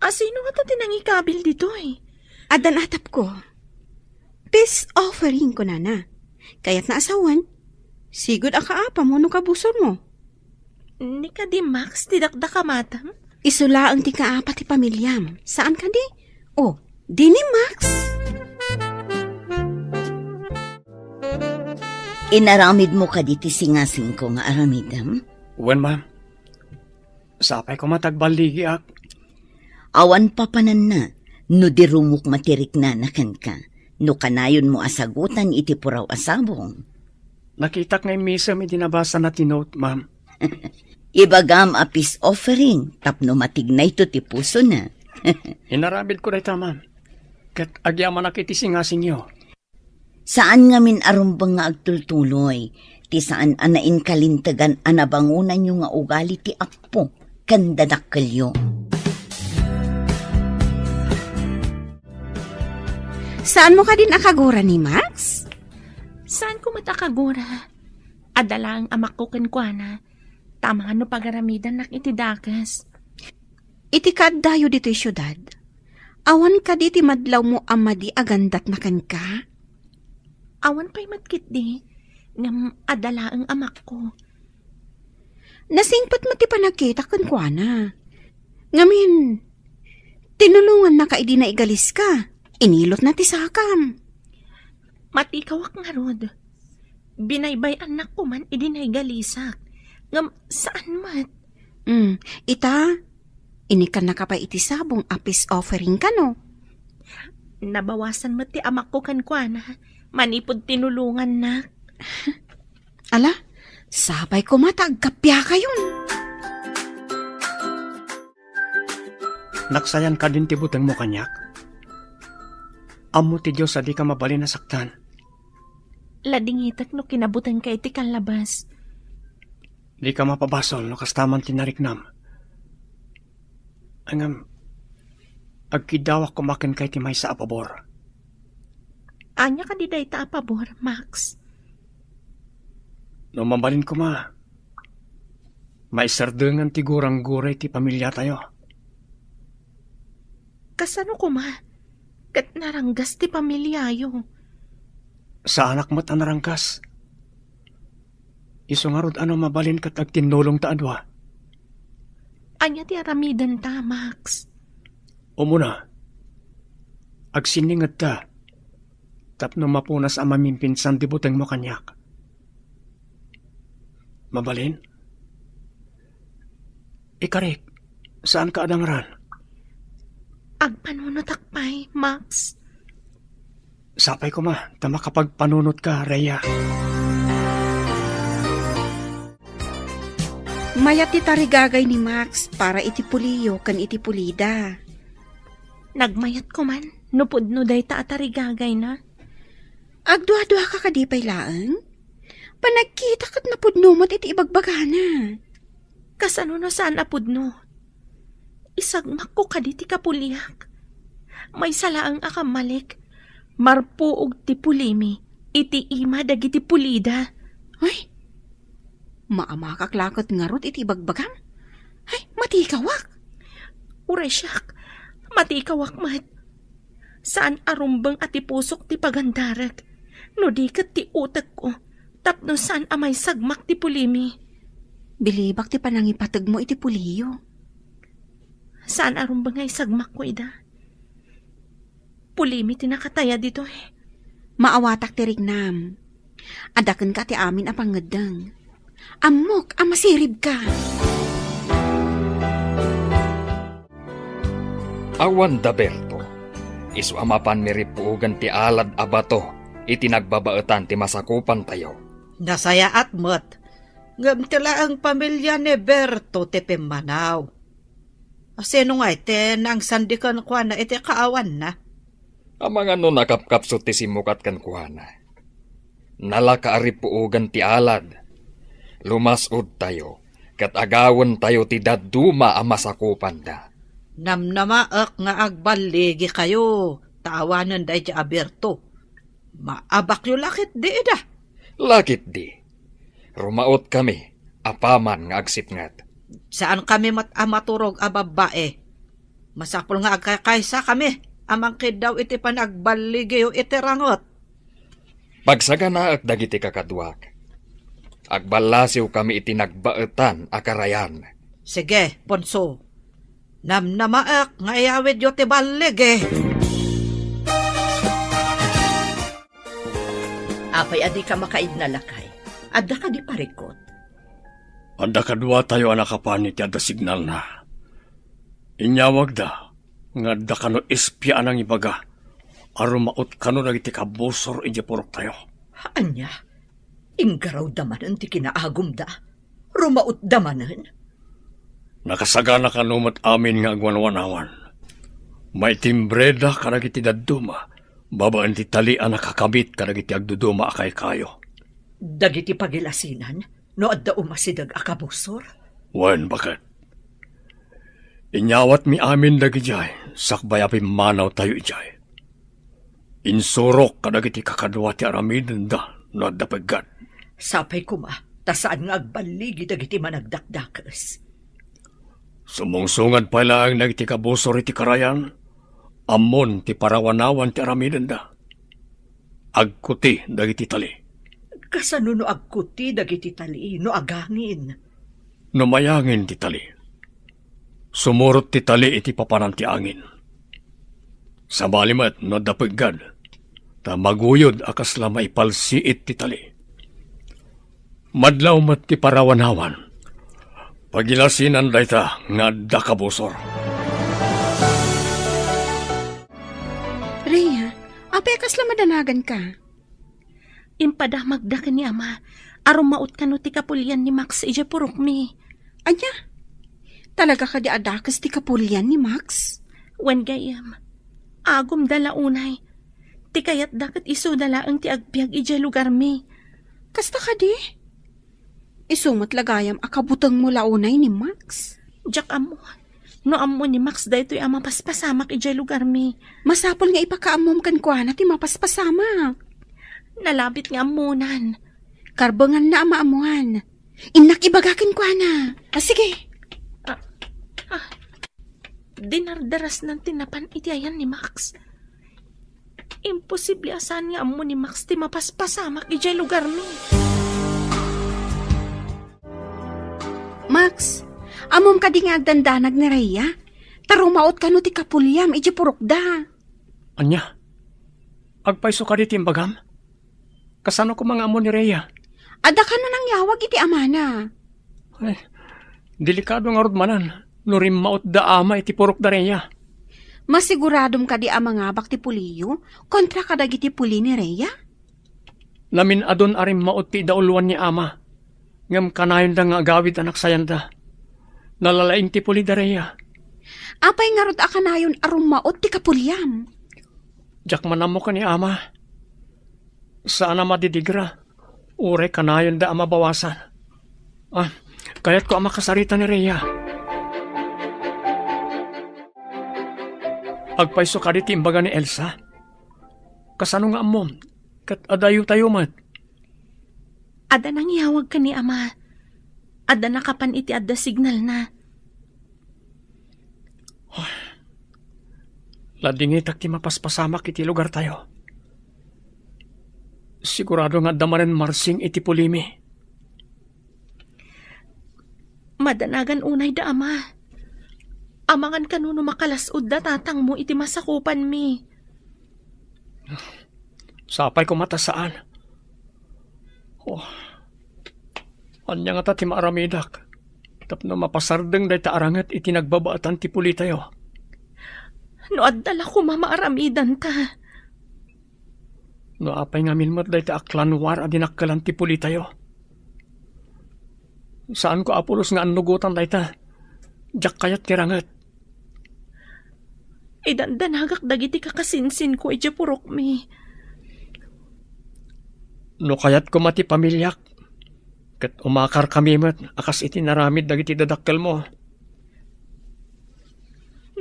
Sino nga tatin ang ikabil dito eh? Adda natap ko. Peace offering ko na. Kaya't naasawan. Sigod ang kaapa mo no kabusor mo. Ni ka di Max, tidakda ka matam? Isula ang ti kaapa ti pamilyam. Saan ka di? Oh, di ni Max. Inaramid mo ka di ti singasing ko nga aramidam? Wen, ma'am. Sapay ko matagbaligi ak. Awan papanan na, no dirumok matirik na nakan ka. No kanayon mo asagutan iti puraw asabong. Nakitak ngay misa may dinabasa na tinote, ma'am. Ibagam a peace offering, tapno matignay to ti puso na. Inarabid ko rita, ma'am. Kat agyaman na kitisingasing yo. Saan nga min arumbang nga agtultuloy, ti saan anain kalintagan anabangunan yung nga ugali ti akpo, kandadakkelyo. Saan mo ka din akagura ni Max? Saan ko matakagura? Adala ang amak ko kenkwana. Tama nga no pagaramidan nak itidakas. Itikad dayo dito yung syudad. Awan ka di ti madlaw mo amadi agandat na kan ka? Awan pa'y matkit di. Ngam adala ang amak ko. Nasingpat mo ti panagkita kenkwana. Ngamin, tinulungan na ka idi na igalis ka. Inilot na ti sakam. Matikawak nga rod. Binaybay anak ko man idinay galisak. Ngam saan mat? Ita, inikan na ka pa iti sabong apis offering ka no? Nabawasan mat ti amak ko kankwana. Manipod tinulungan na. Ala, sabay ko matagkapya kayon. Naksayan ka din ti buteng mo kanyak. Amo ti Diyos di ka mabalin na saktan. Ladingitak no kinabutan ka iti kalabas. Di ka mapabasol no kastaman tinariknam. Angam, agkidawak kumakin kay ti may sa apabor. Anya ka di day ta apabor, Max. No mabalin ko may sardengan ti gurang-guray ti pamilya tayo. Kasano ko ma? Kat naranggas ti pamilyayo. Sa anak mo't anarangkas. Isungarod ano mabalin kat agtinulong ta adwa. Anya ti aramidan ta, Max. Umuna, agsiningad ta. Tapno mapunas ang mamimpinsan di buteng mo kanyak. Mabalin? Ikarik, saan ka adangran? Agpanunot akpay, Max. Sapay ko tama kapag panunot ka, Rhea. Mayat ti tarigagay ni Max para iti puliyo kan iti pulida. Nagmayat ko man, nupudno day ta atarigagay na. Agdua-dua ka kadipay laang? Panagkita kat napudno mo't iti ibagbagana. Kasano na saan apudno? Isagmak ko kaditi kapuliyak. May salaang akamalik. Marpuog ti pulimi. Iti ima dagiti pulida. Ay, maamakaklakot nga rot iti bagbagam. Ay, matikawak. Uresyak, matikawak mat. Saan arumbang ati pusok ti pagandarak? No di kat ti utak ko. Tapno saan amay sagmak ti pulimi? Bilibak ti panangipatag mo iti puliyo. Saan arumbang ay sagmak ko ida? Pulimi tinakataya dito eh. Maawatak ti rignam. Adakan ka ti amin apangadang. Amok, amasirib ka. Awan da Berto, isu amapan miripuugan ti alad abato, itinagbabaetan ti masakupan tayo. Nasaya at mat. Ngamtila ang pamilya ni Berto ti Pimanaw. Asino nga iti nang sandikan ko na iti kaawan na. Amang ano nakapkapso ti simukat kan kuhana. Nalakaaripuugan ti alad. Lumasod tayo, kat agawan tayo ti daduma ang masakupan da. Namnamaak nga agbaligi kayo, taawanan da iti Berto. Maabak yu lakit di ida. Lakit di. Rumaot kami, apaman nga agsipngat. Saan kami amaturog a babae? Masapul nga agkakaysa kami. Amangkid daw iti panagbaligi yu iti rangot. Pagsaga na at dagiti kakadwak. Agbalasiw kami iti nagbaetan akarayan. Sige, Ponso. Namnamaak nga iyawid yu ti baligi. Apay adi ka makaid na lakay. Adda ka di parikot. Adda kadwa tayo anakapan iti adda signal na. Inyawag da. Nga da kano espya anang ibaga. Arumaot kano nagiti kabusor iti purok tayo. Anya? Inggaraw damanan ti kinaagum da. Rumaot damanan. Nakasagana kanumat amin nga agwanwanawan. May timbreda kanagiti daduma. Babaan ti talian nakakabit kanagiti agduduma akay kayo. Dagiti pagilasinan? No adda umasidag akabusor? Wen, bakit? Inyawat mi amin dagijay, sakbay api manaw tayo ijay. Insurok kadagiti kakadwa ti aramiden da, no adapagad. Sapay kuma, tasaan nga agbaligi dagiti managdakdakas. Sumungsungad pa lang nagiti kabusor iti karayan, amon ti parawanawan ti aramiden da. Agkuti dagiti tali. Kasano no agkuti dagiti tali, no agangin? No mayangin ti tali. Sumurot ti tali iti papanan ti angin. Sa balimat no dapagad, ta maguyod akas la maipalsiit ti tali. Madlaw mat ti parawanawan, pagilasinan dayta nga dakabusor. Rhea, apay akas la madanagan ka. Impadamag da ka ni ama, arumaot ka no ti kapulyan ni Max ija purok mi. Anya? Talaga ka di adakas ti kapulyan ni Max? Wen gayam, agum dala unay. Ti kayat dakat iso dalaang ti agbyag ijay lugar mi. Kasta ka di? Isumot lagayam akabutang mo launay ni Max. Jak amo. No amo ni Max da ito'y mapaspasamak ijay lugar mi. Masapol nga ipakaamom kan kwa na ti mapaspasamak. Nalabit nga amunan. Karbangan na amaamuan. Inak ibagakin kwa na. Sige. Dinardaras ng tinapan itiayan ni Max. Imposible asan nga amo ni Max ti mapaspasamak ijay lugar mi. Max, amom ka di nga agdandanag ni Rhea. Tarumaot ka no ti kapulyam ijay purukda. Anya? Agpaiso ka di timbagam? Kasano ko mga amo ni Rhea? Ada ka na nang yawag iti amana. Ay, delikado nga rodmanan. Nurim maot da ama iti purok da Rhea. Masiguradom ka di amangabak ti puliyo kontra ka dagiti puli ni Rhea? Lamin adon arim maot ti dauluan ni ama. Ngam kanayon da nga agawid anak sayanda. Nalalaing ti puli da Rhea. Apay nga rod akanayon arum maot ti kapulyam. Jak manamo ka ni ama. Saan ama didigra? Ure kanayon da ama bawasan. Kaya't ko ama kasarita ni Rhea. Agpaiso ka di timbaga ni Elsa. Kasano nga amom? Kat adayo tayo mat. Ada nang yawag ka ni ama. Ada nakapan iti adda signal na. Ladingitak ti mapaspasamak iti lugar tayo. Sigurado nga damanen marsing iti pulimi. Madanagan unay da ama. Amangan kanuno makalasod da tatang mo iti masakupan mi. Sapay ko mata saan. Anya nga ta ti maaramidak. Tapno mapasardeng day ta arangat iti nagbabaatan ti puli tayo. No addala ko mamaaramidan ta. No apay nga minmat day ta aklanwar adinakkalan ti puli tayo. Saan ko apulos nga anugutan day ta? Jak kayat tirangat. Idandanagak dagiti kakasinsin ko iti purok mi. No kayat ko mati pamilyak. Kat umakar kami mat, akas iti naramid dagiti dadakkel mo.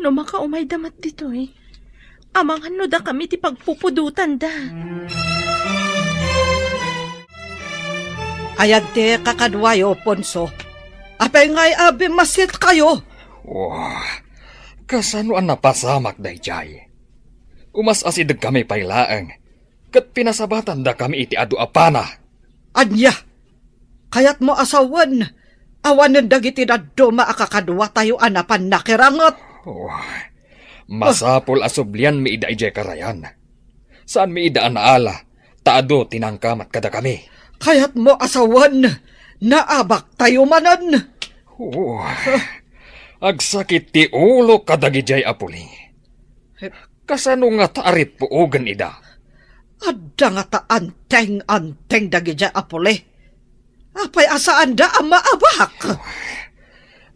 No makaumay damat dito amangan no da kami ti pagpupudutan da. Ayad te kakadwayo, Ponso. Apay nga'y abi masit kayo. Kasano ang napasamak day jay? Umas asidag kami pailaang. Kat pinasabatan da kami iti adu apana. Anya, kayat mo asawan. Awanan dagiti daddo maakakadwa tayo anapan nakirangot. Masapol asublian mi ida ijay karayan. Saan mi ida anaala, taado tinangkamat kada kami. Kayat mo asawan, naabak tayo manan. Agsakit ti ulo kadagijay apuli. Kasano nga taarip puugan ida? Adda nga ta anteng dagijay apuli. Apay asaan da ang maabak?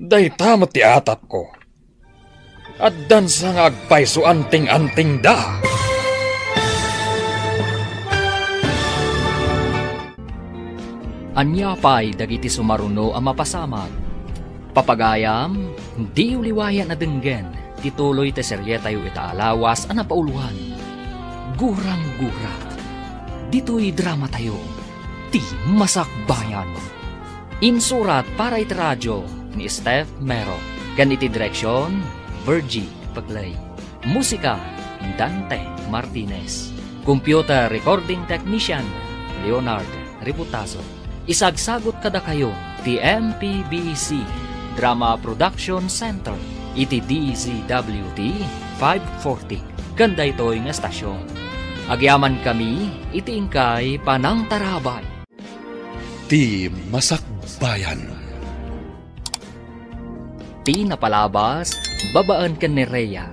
Day tama ti atap ko. Addan sa nga agpay so anting-anting da. Anya pa'y dagiti sumaruno ang mapasamag. Papagayam, di uliwayan na denggen, tituloy te serye tayo itaalawas ang napauluhan. Gurang-gura. Dito'y drama tayo, ti masakbayan. Insurat para iti radyo ni Steph Mero. Ganiti direksyon, Virgie Paglay. Musika, Dante Martinez. Computer recording technician, Leonard Ributaso. Isagsagot kada kayo ti MPBC Drama Production Center iti DZWT 540 ganda ito'y nga estasyon. Agyaman kami iti ingkay Panang Tarabay. Ti Masakbayan. Ti napalabas babaan ken ni Rhea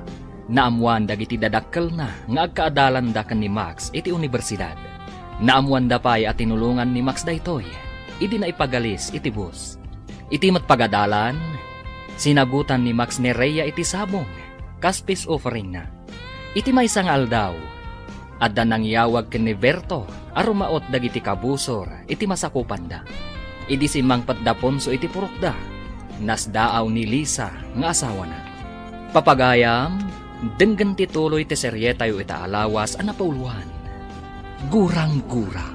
naamuan dagiti dadakkel na nga agkaadalan da ken ni Max iti universidad. Naamuan da pay at tinulungan ni Max daytoy. Idi na ipagalis iti bus. Iti matpagadalan, sinagutan ni Max ni Rhea iti sabong, kaspis offering na. Iti may sangal daw, Adda nang yawag ken ni Berto, arumaot dagiti kabusor, iti masakupan da. Idi si Mang Patdaponso iti purok da. Nasdaaw ni Lisa nga asawa na. Papagayam, denggan ti tuloy ti serye tayo ita alawas a napauluan. Gurang-gura,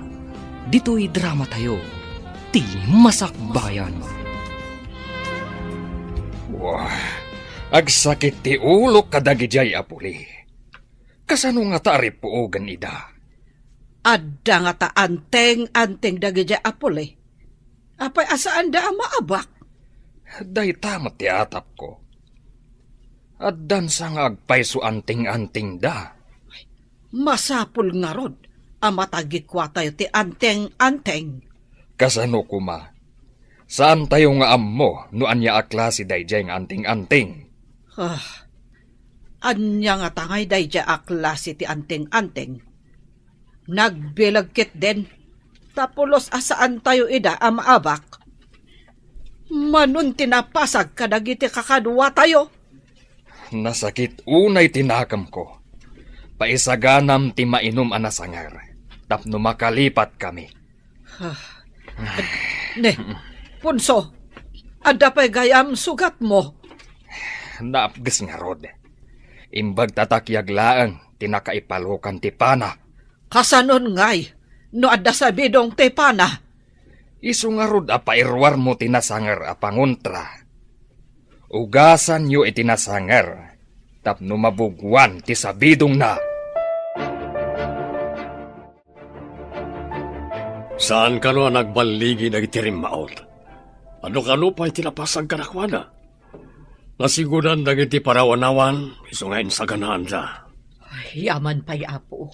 dito'y drama tayo, ti masakbayan. Wah, agsakit ti ulo kadagijay apuli. Kasano nga taari puogan ida? Adda nga ta anteng dagiti apuli. Apay asaan da ang maabak? Day tamat ti atap ko. Addan sa nga agpayso anting-anting da. Masapul nga rod, ang matagikwa tayo ti anteng-anteng. Kasano kuma? Saan tayo nga ammo no anya aklase dayjay nga anting-anting? Anya nga tangay dayjay aklase ti anteng-anteng. Nagbilagkit din, tapulos asaan tayo ida ang maabak. Manun tinapasag kadagiti kakadwa tayo. Nasakit unay tinakam ko. Paisaganam ti mainom anasangar. Tapno makalipat kami. Ne, Punso, adda pa'y gayam sugat mo. Naapgas nga rod. Imbag tatakyag laang tinakaipalukan ti pana. Kasanon ngay, no adda sa bidong ti pana. Isu nga rod apairwar mo tinasangar apanguntra. Ugasan yu itinasangar. Tapno mabugwan ti sabidong na. Saan ka no nagbaligi nagitirim maot? Ano ka no pa'y tinapasang kanakwana? Nasigudan dagiti parawanawan, iso ngayon sa ganahan da. Yaman pa'y apo.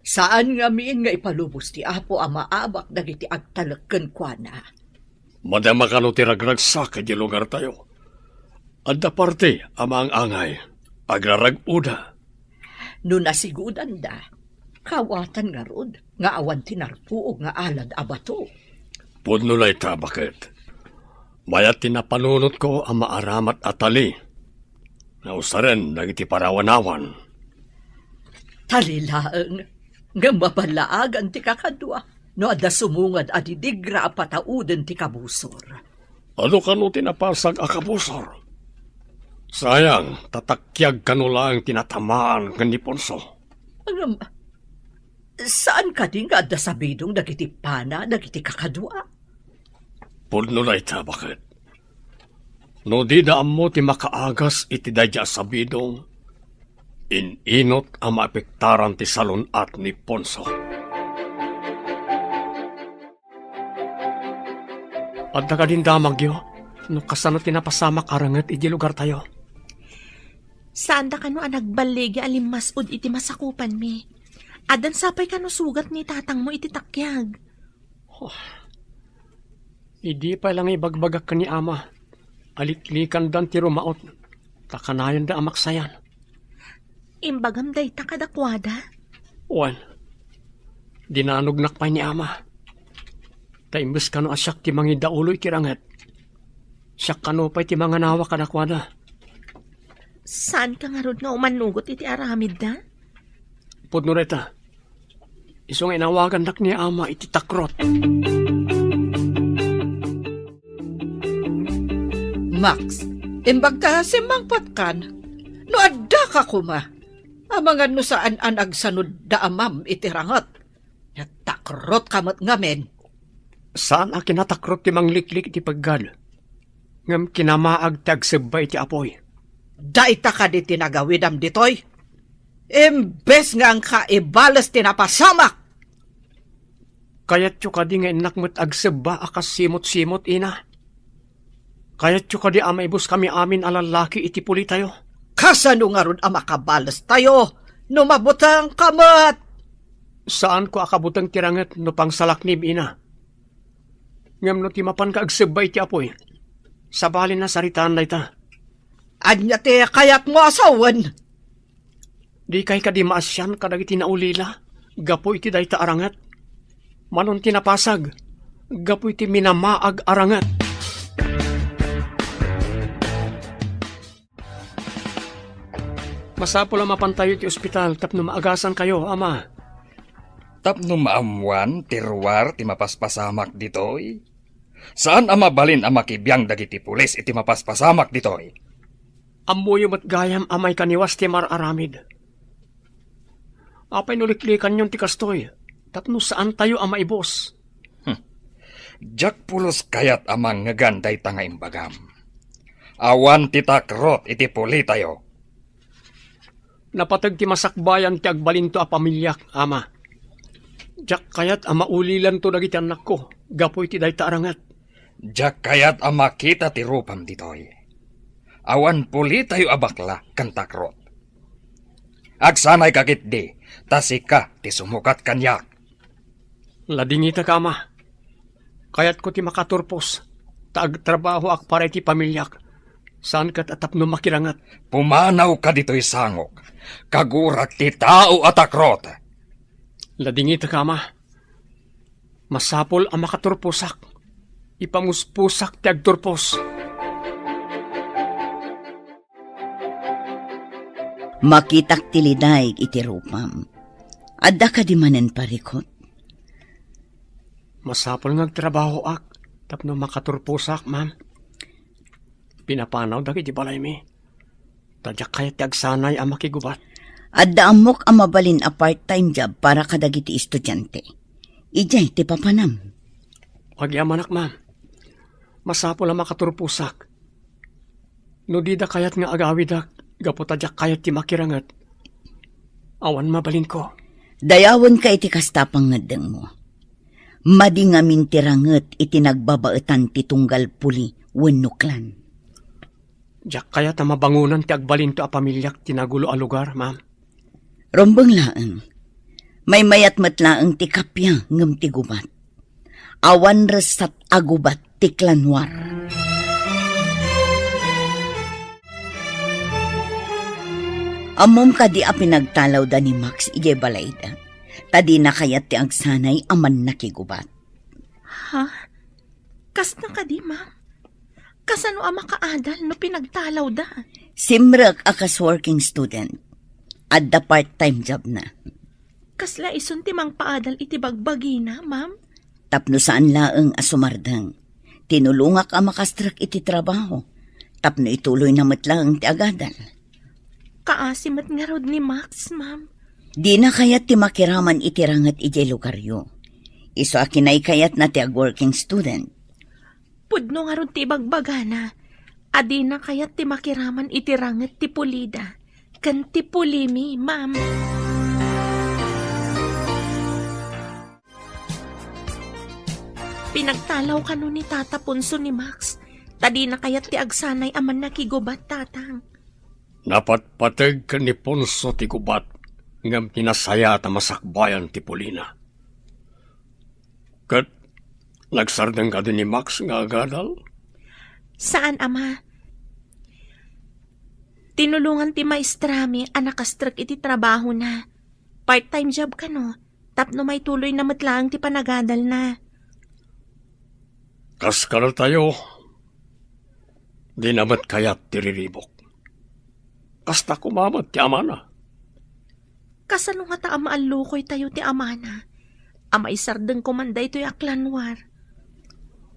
Saan nga miin nga ipalubos ti apo ang maabak dagiti agtalagkan kwa na? Madama ka no tiragragsak di lugar tayo. Adda parte amang angay, agrarag-uda. No nasigudan da, kawatan nga rod, nga awan tinarpuog nga alad abato. Pudno na ita, bakit? Mayat tinapanunot ko ang maaramat atali. Nausaren, nagiti parawanawan. Talilaang, nga mabalaagan ti kakadwa, no adda sumungad adidigra apatauden ti kabusor. Ano ka no tinapasag a kabusor? Sayang, tatakyag ka no lang tinatamaan kan ni Ponso. Saan ka di nga adda sabidong dagiti pana, dagiti kakadwa? Pudno na ita, bakit? No di daan mo ti makaagas iti dadya sabidong, ininot ang maapektaran ti salunat ni Ponso. Adda ka din damag yo, no kasano tinapasamak arangat iti lugar tayo. Saan da ka no nagbaligi alimasod iti masakupan mi? Adan sapay ka no sugat ni tatang mo iti takyag. Hindi pa lang ibagbagak ka ni ama. Aliklikan dan ti rumaot. Takanayan da amaksayan. Imbagam day ta kadakwada? Wan. Dinanugnak pa ni ama. Taimbes ka no asyak ti mangi dauloy kirangat. Siyak ka no pa'y ti mga nawa kadakwada. Saan ka nga rod nga umanugot iti aramid da? Pudno reta. Isong inawagan dak ni ama iti takrot. Max, imbag ka si Mang Patkan, no adda ka kuma. Amangan no saan an agsanod da amam iti rangat. Takrot kamat ngamen. Saan a kinatakrot ti mangliklik iti paggal? Ngam kinamaag tagsabay ti apoy. Daita ka di tinagawidam ditoy. Imbes nga ang kaibalas tinapasamak. Kayat yu ka di nga inakmat agsaba akas simot-simot ina. Kayat yu ka di amaibus kami amin alalaki iti puli tayo. Kasano nga ron ang makabalas tayo? Numabutang kamat. Saan ko akabutang tirangat no pang salaknib ina? Ngam no timapan ka agsabay ti apoy. Sabalin na saritaan na ita. Anya te kayat mo asawan. Di kay ka di maasyan kadag iti naulila. Gapo iti day ta arangat. Manon tinapasag. Gapo iti minamaag arangat. Masapol ang mapantayo iti ospital tapno maagasan kayo, ama. Tapno maamuan, tirwar, ti mapaspasamak ditoy. Saan ang mabalin ang makibiyang dagiti pulis iti mapaspasamak ditoy? Amoy mat gayam amay kaniwas ti mararamid. Apay nuliklikan yon ti kastoy. Tapno saan tayo ang maibos? Jak pulos kayat amang ngaganday tanga imbagam. Awan ti takrot iti puli tayo. Napatag ti masakbayan ti agbalinto a pamilyak, ama. Jak kayat ang maulilan to dagiti anak ko. Gapoy ti dayta arangat. Jak kayat ang makita ti rupam ditoy. Awan puli tayo abakla kan takrot. Agsanay kakit di, tasika ti sumukat kanyak. Ladingita ka, ama. Kayat ko ti makaturpos. Taagtrabaho ak para ti pamilyak. Saan kat atap no makirangat? Pumanaw ka dito'y sangok. Kagurat ti tao at akrot. Ladingita ka, ama. Masapol ang makaturposak. Ipamuspusak ti agturpos. Makitak tiliday iti rupam. Adda ka di manen parikot. Masapol ngagtrabaho ak. Tapno makaturposak, ma'am. Pinapanaw dagi di balay mi. Tadyak kaya ti agsanay ang makigubat. Adda amok ang mabalin a part-time job para kadagiti estudyante. Ijay ti papanam. Pagyamanak, ma'am. Masapol ang makaturposak. No di da kayat nga agawidak. Gapo tadyak kayat ti makirangat. Awan mabalin ko. Dayawan ka iti kastapang ngadeng mo. Madi nga mintiranget iti nagbabaetan ti tunggal puli wenuklan. Diyak kaya ta mabangunan ti agbalinto a pamilyak tinagulo a lugar, ma'am. Rombeng laeng. May mayat matlaeng ti kapya ngem ti gubat. Awan resat agubat ti klanwar. Amom kadi a pinagtalaw da ni Max ije balayda. Tadi na kayat ti agsanay aman nakigubat. Ha? Kas na ka di, ma'am? Kasano ang makaadal no pinagtalaw da? Simrek akas working student. Adda part-time job na. Kasla isun ti mang paadal iti bagbagi na, ma'am? Tapno saan laeng asumardang. Tinulungak ang makastrak iti trabaho. Tapno ituloy na matlaeng ti agadal. Kaasimat nga rod ni Max, ma'am. Di na kayat ti makiraman itirangat iti lugaryo. Iso akinay kayat na ti ag-working student. Pudno nga rod ti bagbagana. Adi na kayat ti makiraman itirangat ti pulida. Kan ti pulimi, ma'am. Pinagtalaw ka nun ni Tata Punso ni Max. Tadi na kayat ti agsanay aman nakigubat, tatang. Napatpateg ka ni Ponso ti gubat ngam pinasaya ta masakbayan ti Polina. Kat nagsardeng ka din ni Max nga agadal? Saan, ama? Tinulungan ti maestrami anak kastrak iti trabaho na. Part-time job ka no. Tapno may tuloy na matlaang ti panagadal na. Kaskal tayo. Di namat kayat tiriribok. Kasta kumamat ti amana. Kasano nga ta amaalukoy tayo ti amana. Amay sardeng kumanday to'y aklanwar.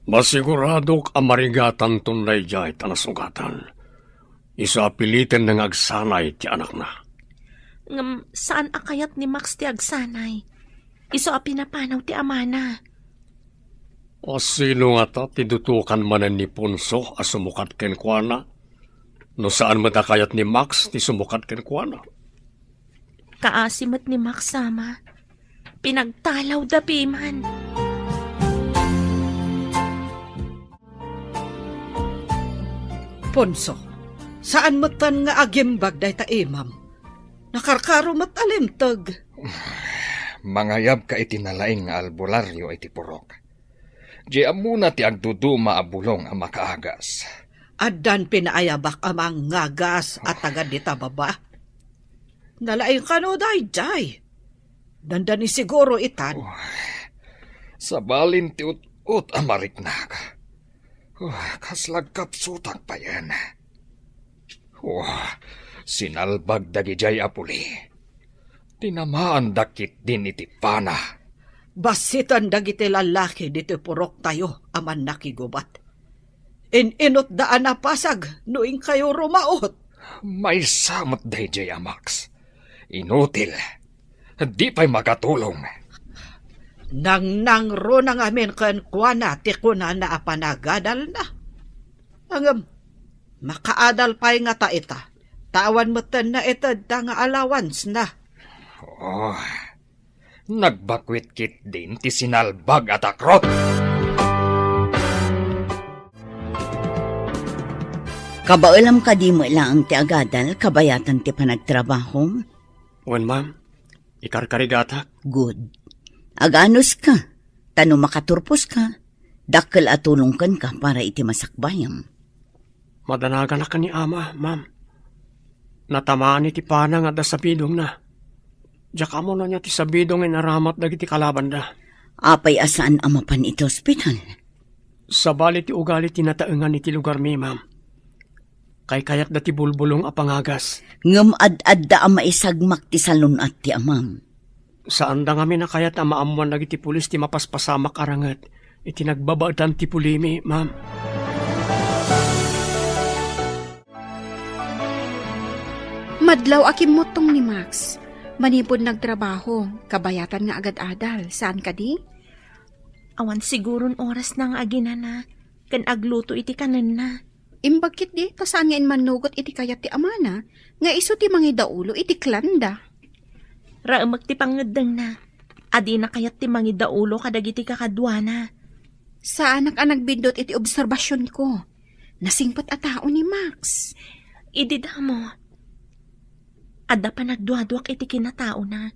Masiguradok amarigatan tunay jay tanasugatan. Isa pilitin ng agsanay ti anak na. Ngam saan akayat ni Max ti agsanay? Iso a pinapanaw ti amana. O sino nga ta tidutukan manan ni Ponso a sumukat ken kuana? No saan matakayat ni Max ti sumukat ken kuana? Kaasimat ni Max sama. Pinagtalaw da piman. Ponso, saan matan nga agimbag day ta imam? Nakarkaro mat alimtag. Mangayab ka iti nalaing nga albularyo iti purok. Di amuna ti agduduma abulong ang makaagas. Addan pinaayabak amang ngagas at tagad dita baba. Nalaing kano day jay. Dandani siguro itan. Sa balin ti ut amariknag. Kaslag kapsutang pa yan. Sinalbag dagi jay apuli. Tinamaan dakit din iti pana. Basitan dagiti lalaki dito purok tayo aman nakigubat. Inot daan na pasag noing kayo rumaot. May samot day, Amax. Inutil. Di pa'y makatulong. Nang ro nang amin kan kuana ti kuna na apanagadal na. Angam, makaadal pa'y nga ta ita. Tawan mo na ita da nga allowance na. Oh, nagbakwit-kit din ti sinalbag at akrot. Kabaulam ka di mo lang ti agadal, kabayatan ti panagtrabaho? Wan, ma'am. Ikarkarigata. Good. Aganos ka, tano makaturpos ka, dakkel atulungkan ka para iti masakbayam. Madanagan na ka ni ama, ma'am. Natamaan iti pana nga da sa bidong na. Diyak mo na niya ti sa bidong inaramat dagiti kalaban da. Apay asaan amapan iti ospital? Sa bali ti ugali tinataengan iti lugar mi, ma'am. Kay kayat dati bulbulong apangagas. Ngam ad-ad da ama isagmak ti salunat ti amam. Saan da kami na kayat amaamuan dagiti pulis ti mapaspasamak arangat. Iti nagbabaadan ti pulimi, ma'am. Madlaw akim motong ni Max. Manipod nagtrabaho, kabayatan nga agad-adal. Saan ka di? Awan siguron oras na nga agina na. Kan agluto iti kanan na. Imbagkit di, tasaan nga inmanugot iti kayat ti amana. Nga iso ti mangidaulo iti klanda. Raamag ti pangedeng na. Adi na kayat ti mangidaulo kadagiti kakadwana. Saan ka nagbindot iti obserbasyon ko? Nasingpat a tao ni Max. Idida mo. Adda pa nagduadwak iti kinatao na.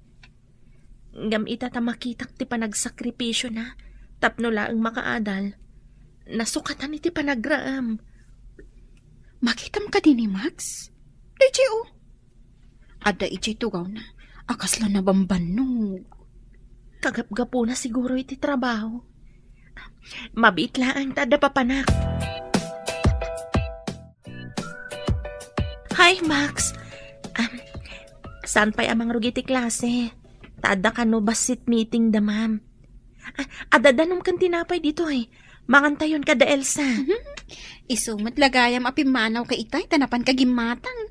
Ngam ita ta makitak ti panagsakripisyo na. Tapno laang makaadal. Nasukatan iti panagraam. Makitam ka din ni Max? Diji o. Adda iti tugaw na. Akas lang nabambanog. Kagap-gapo na siguro iti trabaho. Mabit lang tada papanak. Hi, Max. Saan pa'y amang rugi ti klase? Taada ka no basit meeting da, ma'am. Adadanom kan tinapay dito eh. Mangantayon ka da, Elsa. Isumat lagayam apimanaw ka itay, tanapan ka gimatang.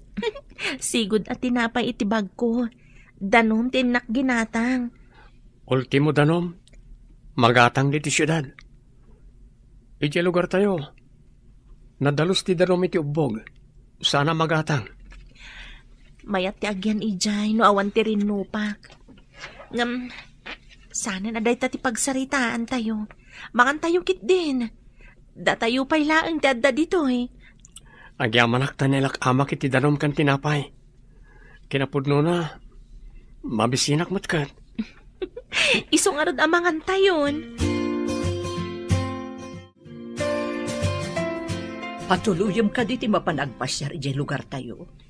Sigud at tinapay iti bag ko. Danom tinak ginatang. Ultimo danom, magatang diti syudad. Iti lugar tayo. Nadalos ti danom iti ubog. Sana magatang. Mayat ti agyan ijay, no awan ti rinupak. Ngam, sana na day ti pagsaritaan tayo. Mangan tayo kit din. Da tayo pa'y laang ti adda dito eh. Agyaman akta nilak amak iti danom kan tinapay. Kinapudno na, mabisinak matkat. Isong arod amangan tayon. Patuluyom ka diti mapanagpasyar iti lugar tayo.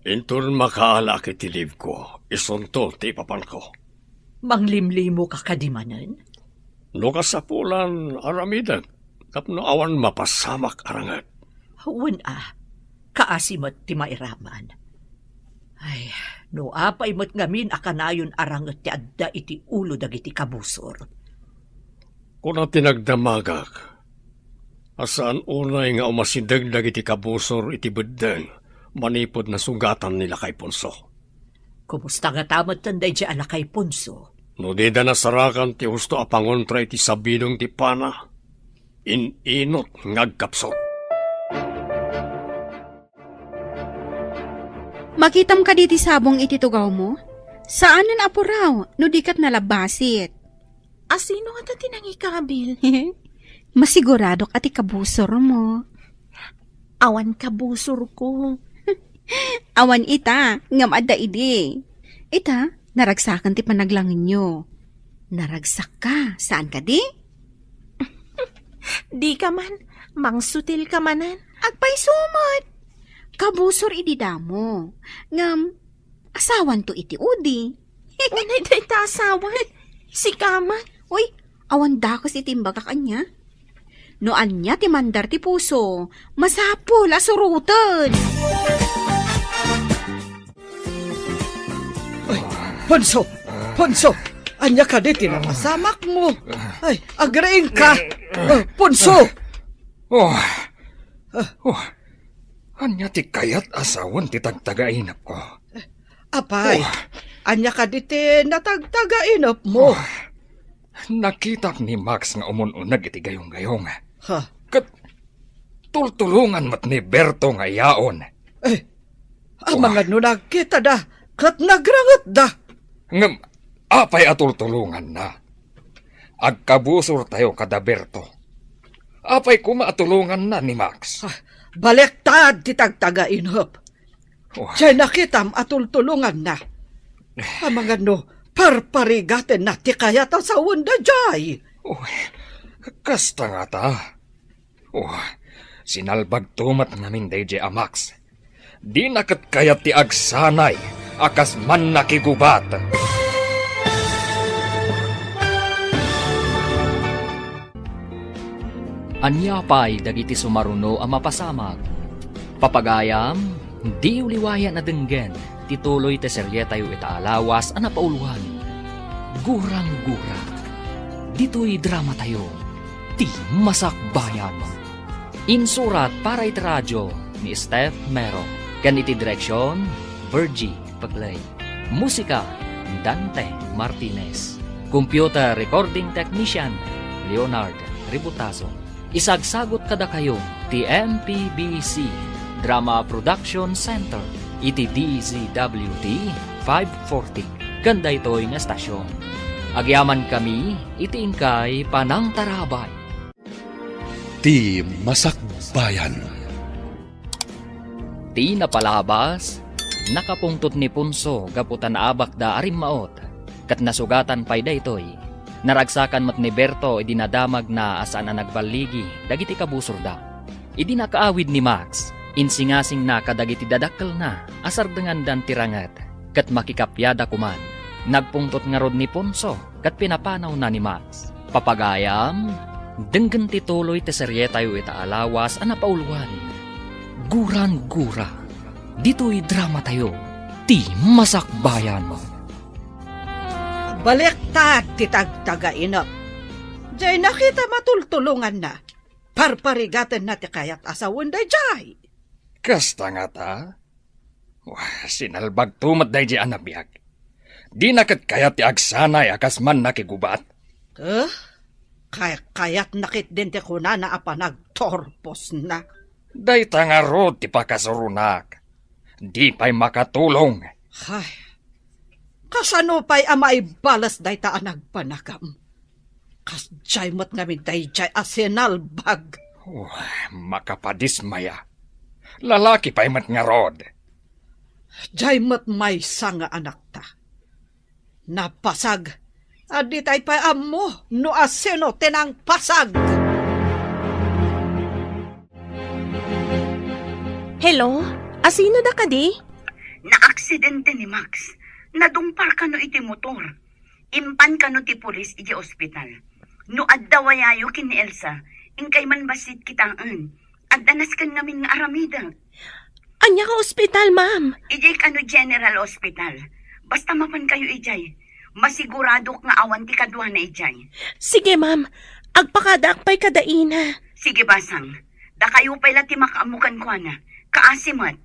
Inton makaalak iti liv ko, isuntol ti papan ko. Manglimlimo ka kadimanan? No kasapulan aramidag, tapno awan mapasamak arangat. Huwin kaasimot ti mairaman. Ay, no apay mo't ngamin akanayon arangat ti adda iti ulo dagiti kabusor. Kuna tinagdamagak, asaan unay nga umasindag dagiti kabusor iti beddeng, manipod na sugatan nila kay Ponso. Kumusta nga tamad tanday di ala kay Ponso? No di da nasarakan ti husto apangontra iti sabidong ti pana, inot ngagkapsot. Makitam ka diti sabong iti tugaw mo? Saanan apo raw, no dikat nalabasit? Asino nga ta tinangikabil? Masiguradok ati kabusor mo. Awan kabusor ko. Awan ita, ngam adda idi. Ita, naragsakan ti panaglangin nyo. Naragsak ka, saan ka di? Di ka man, mangsutil ka manan. Agpay sumot. Kabusor idi damo. Ngam, asawan to iti udi. Unay day ta asawan. Si kaman. Uy, awan dakos iti imbaga kanya. Noan niya ti mandar ti puso, masapol asurutan. Ponso! Ponso! Anya ka di tinapasamak mo. Ay, agraing ka. Ponso! Anya ti kayat asawan ti tagtagainap ko. Apay, anya ka di natagtagainap mo. Nakita ni Max nga umununag iti gayong-gayong. Ha? Kat tultulungan mat ni Berto nga yaon. Mga nagkita da, kat nagrangat da. Ngam, apay atultulungan na. Agkabusor tayo kada Berto. Apay kumaatulungan na ni Max. Balektad ti tagtagainap. Diyay nakitam atultulungan na. Mga parparigaten na ti kayat asawon da jay. Kasta nga ta. Sinalbag tumat namin DJ Amax. Di nakat kayat ti agsanay, akas man nakigubat. Anya pa'y dagiti sumaruno ang mapasamag. Papagayam, di uliwaya na denggen, tituloy te serye tayo itaalawas ang napauluhan. Gurang-gura. Dito'y drama tayo, ti masakbayan. Insurat para iti radyo ni Steph Mero. Ganiti direksyon, Virgie Paglay. Musika, Dante Martinez. Computer recording technician, Leonard Ributazo. Isagsagot kada kayo ti MPBC Drama Production Center iti DZWD 540 ganda ito'y nga estasyon. Agyaman kami iti ingkay Panang Tarabay. Ti Masakbayan. Ti napalabas, nakapungtot ni Punso gaputan abak da arimmaot kat nasugatan pay da ito'y. Naragsakan mat ni Berto idinadamag na asaan na nagbaligi dagiti kabusurda. Idinakaawid ni Max, insingasing na kadagiti dadakkel na asardengan dan tirangat, kat makikapyada kuman. Nagpungtot nga rod ni Ponso, kat pinapanaw na ni Max. Papagayam, denggen tituloy te serye tayo itaalawas ang napauluan. Guran-gura, dito'y drama tayo, ti masakbayan mo. Balektad ti tagtagainap. Diyay nakita matultulungan na. Parparigaten na ti kayat asawon da jay. Kasta nga ta. Sinalbag tumat da di anabiyag. Di nakat kayat ti agsanay akas man nakigubat. Kayat nakit din ti kuna na apanagtorpos na. Day tangarod ti pakasurunak. Di pa'y makatulong. Kasano pa'y amay balas day taan nagpanakam. Kas jay mo't ngamin day jay asinalbag. Makapadismaya. Lalaki pa'y mat nga rod. Jay mo't may sanga anak ta. Napasag. Adi tay pa'y amo no asino tinang pasag. Hello? Asino da ka di? Na-aksidente ni Max. Nadumpar ka no iti motor. Impan ka no ti pulis iti ospital. No addawayayo kin ni Elsa, ingkay man basit kitaan. Addanas kan namin nga aramida. Anya ka ospital, ma'am? Ijay ka no General Hospital. Basta mapan kayo ijay. Masigurado nga awan ti kadwa na ijay. Sige, ma'am. Agpakadakpay kadaina. Sige, basang. Da kayo pala ti makaamukan ko na. Kaasimat.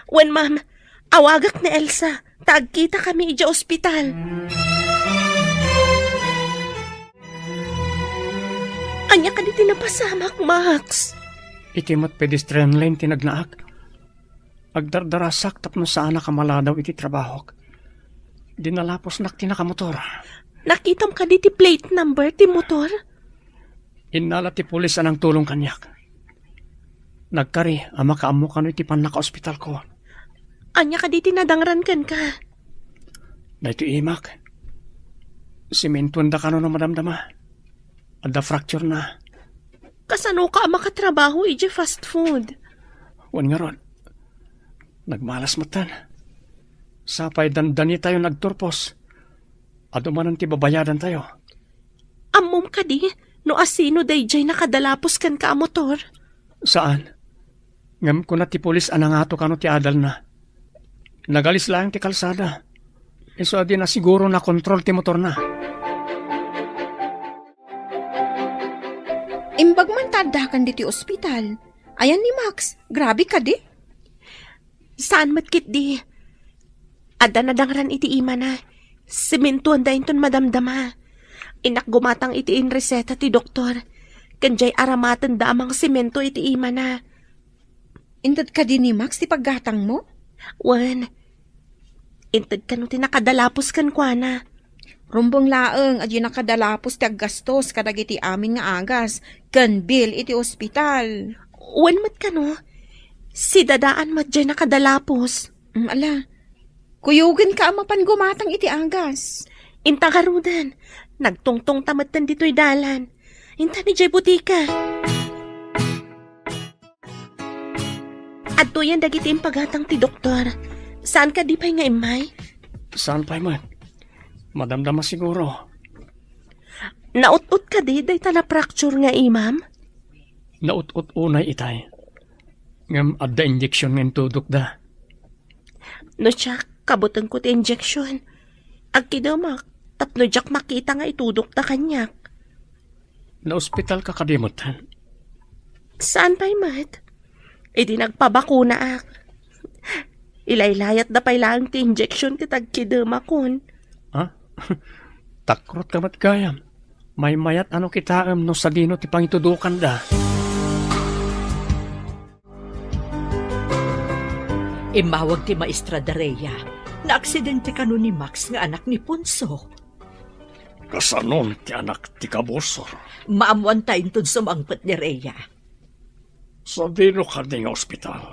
Wen, ma'am. Awagak ni Elsa. Tagkita kami ija ospital. Anya ka di tinapasamak, Max. Iti mat pedestrian lane tinagnaak. Agdardarasak tapno saan nakamala daw iti trabahok. Dinalapos nak tinakamotor. Nakitam ka di ti plate number ti motor? Inala ti pulis anang tulong kanyak. Nagkari ang makaamu kano iti pan naka-ospital ko. Anya ka di tinadangran kan ka? Na ito imak. Simentuan da kano na madamdama. Ada fracture na. Kasano ka makatrabaho iji fast food? Wan nga ron. Nagmalas matan. Sapay dandani tayo nagturpos. Adumanan ti babayadan tayo. Amom ka di? No asino dayjay nakadalapos kan ka motor? Saan? Ngam ko na ti pulis anangato kano ti adal na. Nagalis lang ti kalsada. Iso di na siguro na kontrol ti motor na. Imbag man tadakan di ti ospital. Ayan ni Max, grabe ka di. Saan matkit di? Ada na dangran iti ima na. Sementuan da inton madamdama. Inak gumatang iti in reseta ti doktor. Kanjay aramatan da amang semento iti ima na. Intad ka di ni Max ti paggatang mo? Wan. Intad ka no ti nakadalapos kan kwa na. Rumbong laeng at yun nakadalapos ti aggastos kadagiti amin nga agas. Kan bill iti ospital. Wan mat ka no? Si dadaan mat dyan nakadalapos. Ala, kuyugin ka amapan gumatang iti agas. Inta karudan, nagtungtong tamatan dito'y dalan. Inta ni jay butika. Adto yan dagiti impagatang ti doktor. Saan ka di pa'y nga imay? Saan pa'y man? Madamdama siguro. Naut-ut ka di, day tala fracture nga imam? Naut-ut unay itay. Ngam adda injection ng tudok da. No siya, kabutan ko ti injection. Agkidamak, tapno jak makita nga itudok ta kanyak. Na-ospital ka kadimutan. Saan pa'y mat? Di nagpabakuna ak. Ilaylayat na pa'y lang ti injection kitag kidamakon. Ha? Takrot ka mat gayam. May mayat ano kitaam no sa dino ti pangitudukan da. Imawag ti Maestra Dareya na aksidente kano ni Max nga anak ni Punso. Kasanon ti anak ti kabusor. Maamuan tayo tun sumangpet ni Rhea. Sa dino ka nga ospital.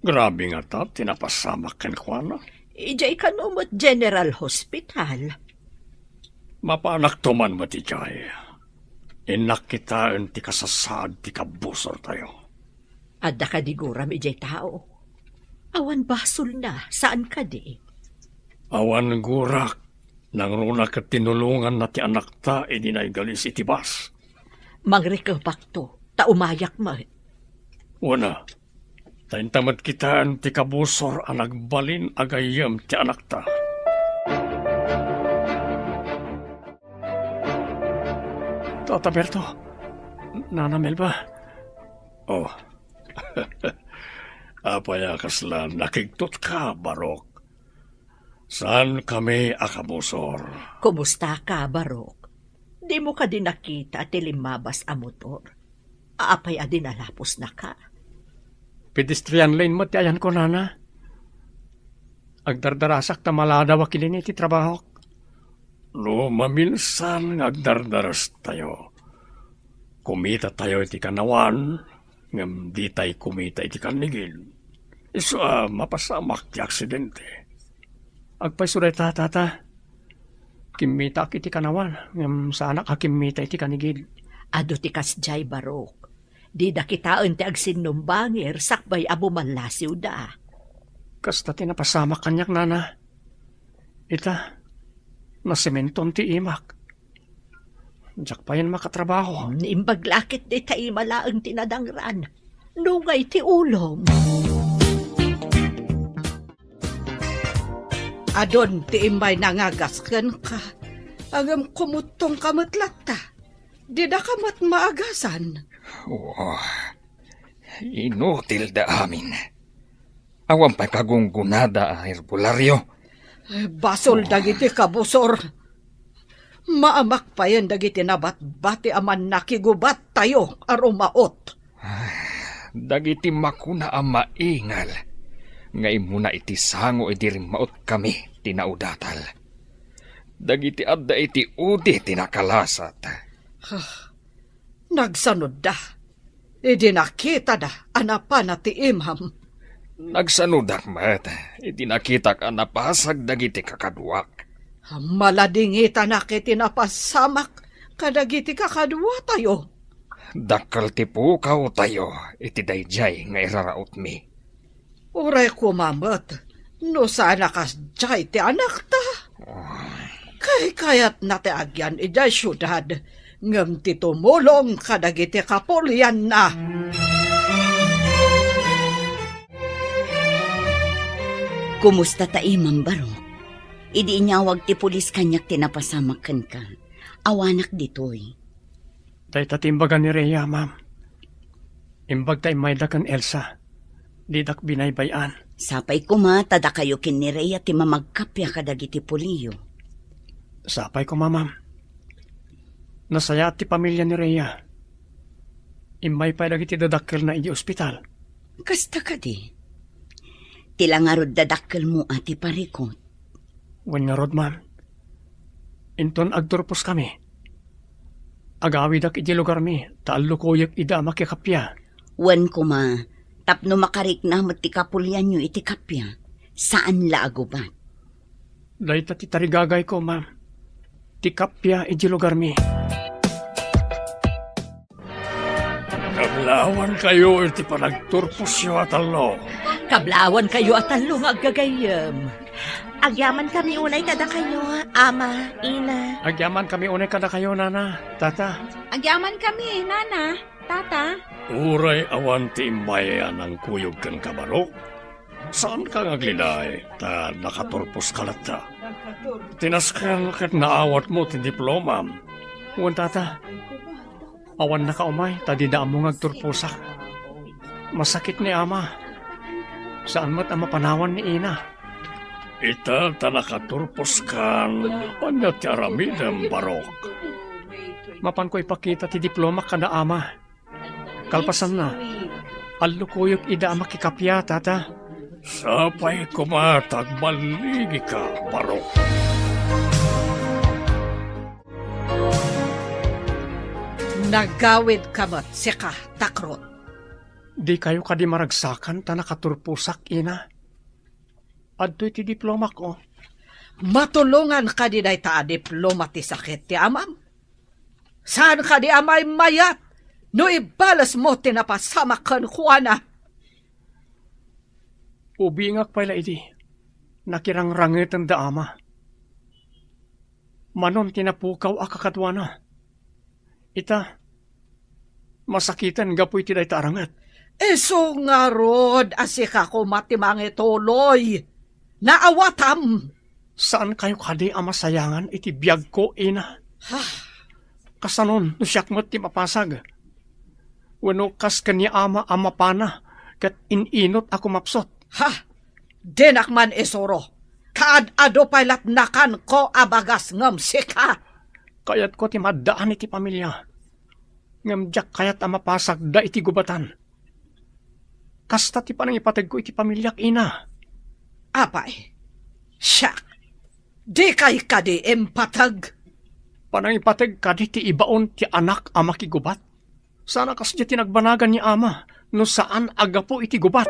Grabe nga ta, tinapasamak ken kuana. Ijay kanumot General Hospital. Mapanak tuman mo ti jay. Inak kitaan ti kasasad ti kabusor tayo. Adda ka diguram ijay tao. Awan basol na, saan ka di? Awan gurak, nang runa ka tinulungan na ti anak ta, idinay galis iti bas. Mangrikapak to, taumayak mo. Una, taintamad kitaan ti kabusor ang nagbalin agayam ti anak ta. Tata Berto, Nana Melba. Oh, apaya kaslan, nakigtot ka, Barok. Saan kami akabusor? Kumusta ka, Barok? Di mo ka din nakita at ilimabas a motor. Aapay a dinalapos na ka. Pedestrian lane mo ti ayan ko, Nana. Agdardarasak ta maladaw akilin iti trabaho. No, maminsan agdardaras tayo. Kumita tayo iti kanawan, ngam di tayo kumita iti kanigin. Iso mapasamak ti aksidente. Agpay tata. Kimita iti kanawan, ngam sa anak kimita iti kanigin. Ado ti kasjay, Barok. Di da kitaan ti agsinumbangir, sakbay abo manlasiw da. Kasta tinapasamak kanyak, Nana. Ita, nasimenton ti imak. Diyak pa yan makatrabaho. Nimbaglakit di tayo malaang tinadangran. Nungay ti ulong. Adon ti imbay nangagaskan ka. Agam kumutong kamutlata. Di da kamat maagasan. Oh, inutil da amin. Awan pa kagunggunada a herbularyo. Basol dagiti kabusor. Maamak pa yan dagiti nabat-bati aman nakigubat tayo arumaot. Dagiti makuna ang maingal. Ngay muna iti sango iti rimaot kami tinaudatal. Dagiti adda iti udi tinakalasat. Nagsanod da. Idi nakita da anapan na ti imham. Nagsanudak mat, iti nakitak ang napasag dagiti kakaduak. Maladingita na kiti napasamak kadagiti kakadwa tayo. Dakal ti pukaw tayo, iti dayjay nga iraraot mi. Uray kumamat, no sana kasjay ti anak ta. Kayat na ti agyan ijay syudad, ngam ti tumulong kadagiti kapulyan na. Kumusta ta imam, Barok? Idi inyawag ti pulis kanyak tinapasamakan ka. Awanak ditoy. Day tatimbagan ni Rhea, ma'am. Imbag tay mayda kan Elsa. Didak binaybayan. Sapay kuma, tada kayo kin ni Rhea ti mamagkapya kadagiti puliyo. Sapay kuma, ma'am. Nasaya ti pamilya ni Rhea. Imbay pa dagiti dadakkel na iji ospital. Kasta ka di. Tilangarod dadakkel mo ati parikot. Wan nga rod, ma'am. Inton agturpos kami. Agawidak iji lugar mi, taallukoyak ida makikapya. Wan kuma, tapno makarik na ti kapulyan nyo iti kapya. Saan la agubat? Dahil ti tarigagay ko, ma'am. Ti kapya iji lugar mi. Kablawan kayo iti panagturpos yo atalo. Kablawan kayo at talong aggagayam. Agyaman kami unay kada kayo, ama, ina. Agyaman kami unay kada kayo, nana, tata. Agyaman kami, nana, tata. Uray awan ti imbayan ang kuyog kan kabarok. Saan ka ngagliday, ta nakaturpos kalata? Tinaskan kat naawat mo ti diploma. Uwan tata, awan nakaumay, ta di daan mo ngagturposak. Masakit ni ama. Saan mo't ang mapanawan ni ina? Ita ta nakaturpos kan, panyat ti aramidem barok. Mapan ko ipakita ti diploma kada ama. Kalpasan na, alukuyok ida makikapya, tata. Sapay kumatag maligi ka, barok. Nagawid kamat, sika, takrot. Di kayo kadi maragsakan ta nakaturpusak, ina. Adto'y ti diploma ko. Matulungan ka di day ta diploma ti sakit ti amam. Saan ka di amay mayat? No ibalas mo tinapasama kan Juana. Ubingak pala iti. Nakirangrangit ang daama. Manon tinapukaw akakadwana. Ita, masakitan gapoy ti day tarangat. Eso nga rod, asika ko matimangi tuloy. Naawatam. Saan kayo kadi amasayangan iti biyag ko, ina? Kasanon, no siyak mo't ti mapasag. Wano kas kanya ama amapana, kat ininot ako mapsot. Dinak man esoro. Kaad-ado pailat nakan ko abagas ngam sika. Kayat ko ti maddaan iti pamilya. Ngam jak kayat amapasag da iti gubatan. Kasta ti panang ipatag ko iti pamilyak, ina. Apay, siyak, di kay kadi empatag. Panang ipatag kadi ti ibaon ti anak ama ki gubat. Sana kasya tinagbanagan ni ama, no saan agapo iti gubat.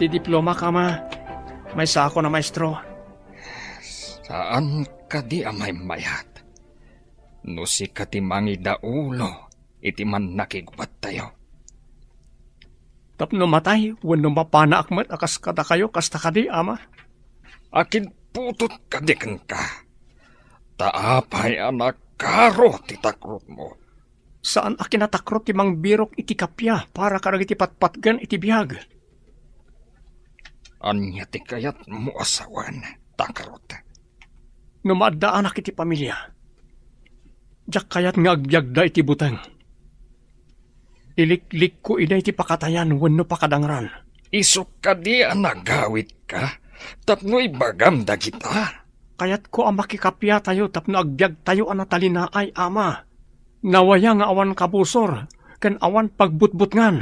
Ti diploma ka, ma. May sako na maestro. Saan ka di amay mayat? No si katimangi daulo, iti man nakigubat tayo. Tapno matay, wano mapana akmat akas kata kayo, kasta kadi, ama. Akin putot kadikan ka. Taapay anak karo titakrot mo. Saan akin natakrot ti mang birok iti kapya para karag iti patpatgan iti biyag? Anya ti kayat mo asawan, takrot. Numadaan ak iti pamilya. Diyak kayat nga agbyag da iti buteng. Iliklik ko ida iti pakatayan wano pakadangran. Isok ka di nagawit ka, tapno ibagam da kita. Kayat ko ang makikapya tayo tapno agbyag tayo anatalina ay ama. Nawaya nga awan kabusor, kan awan pagbutbutngan.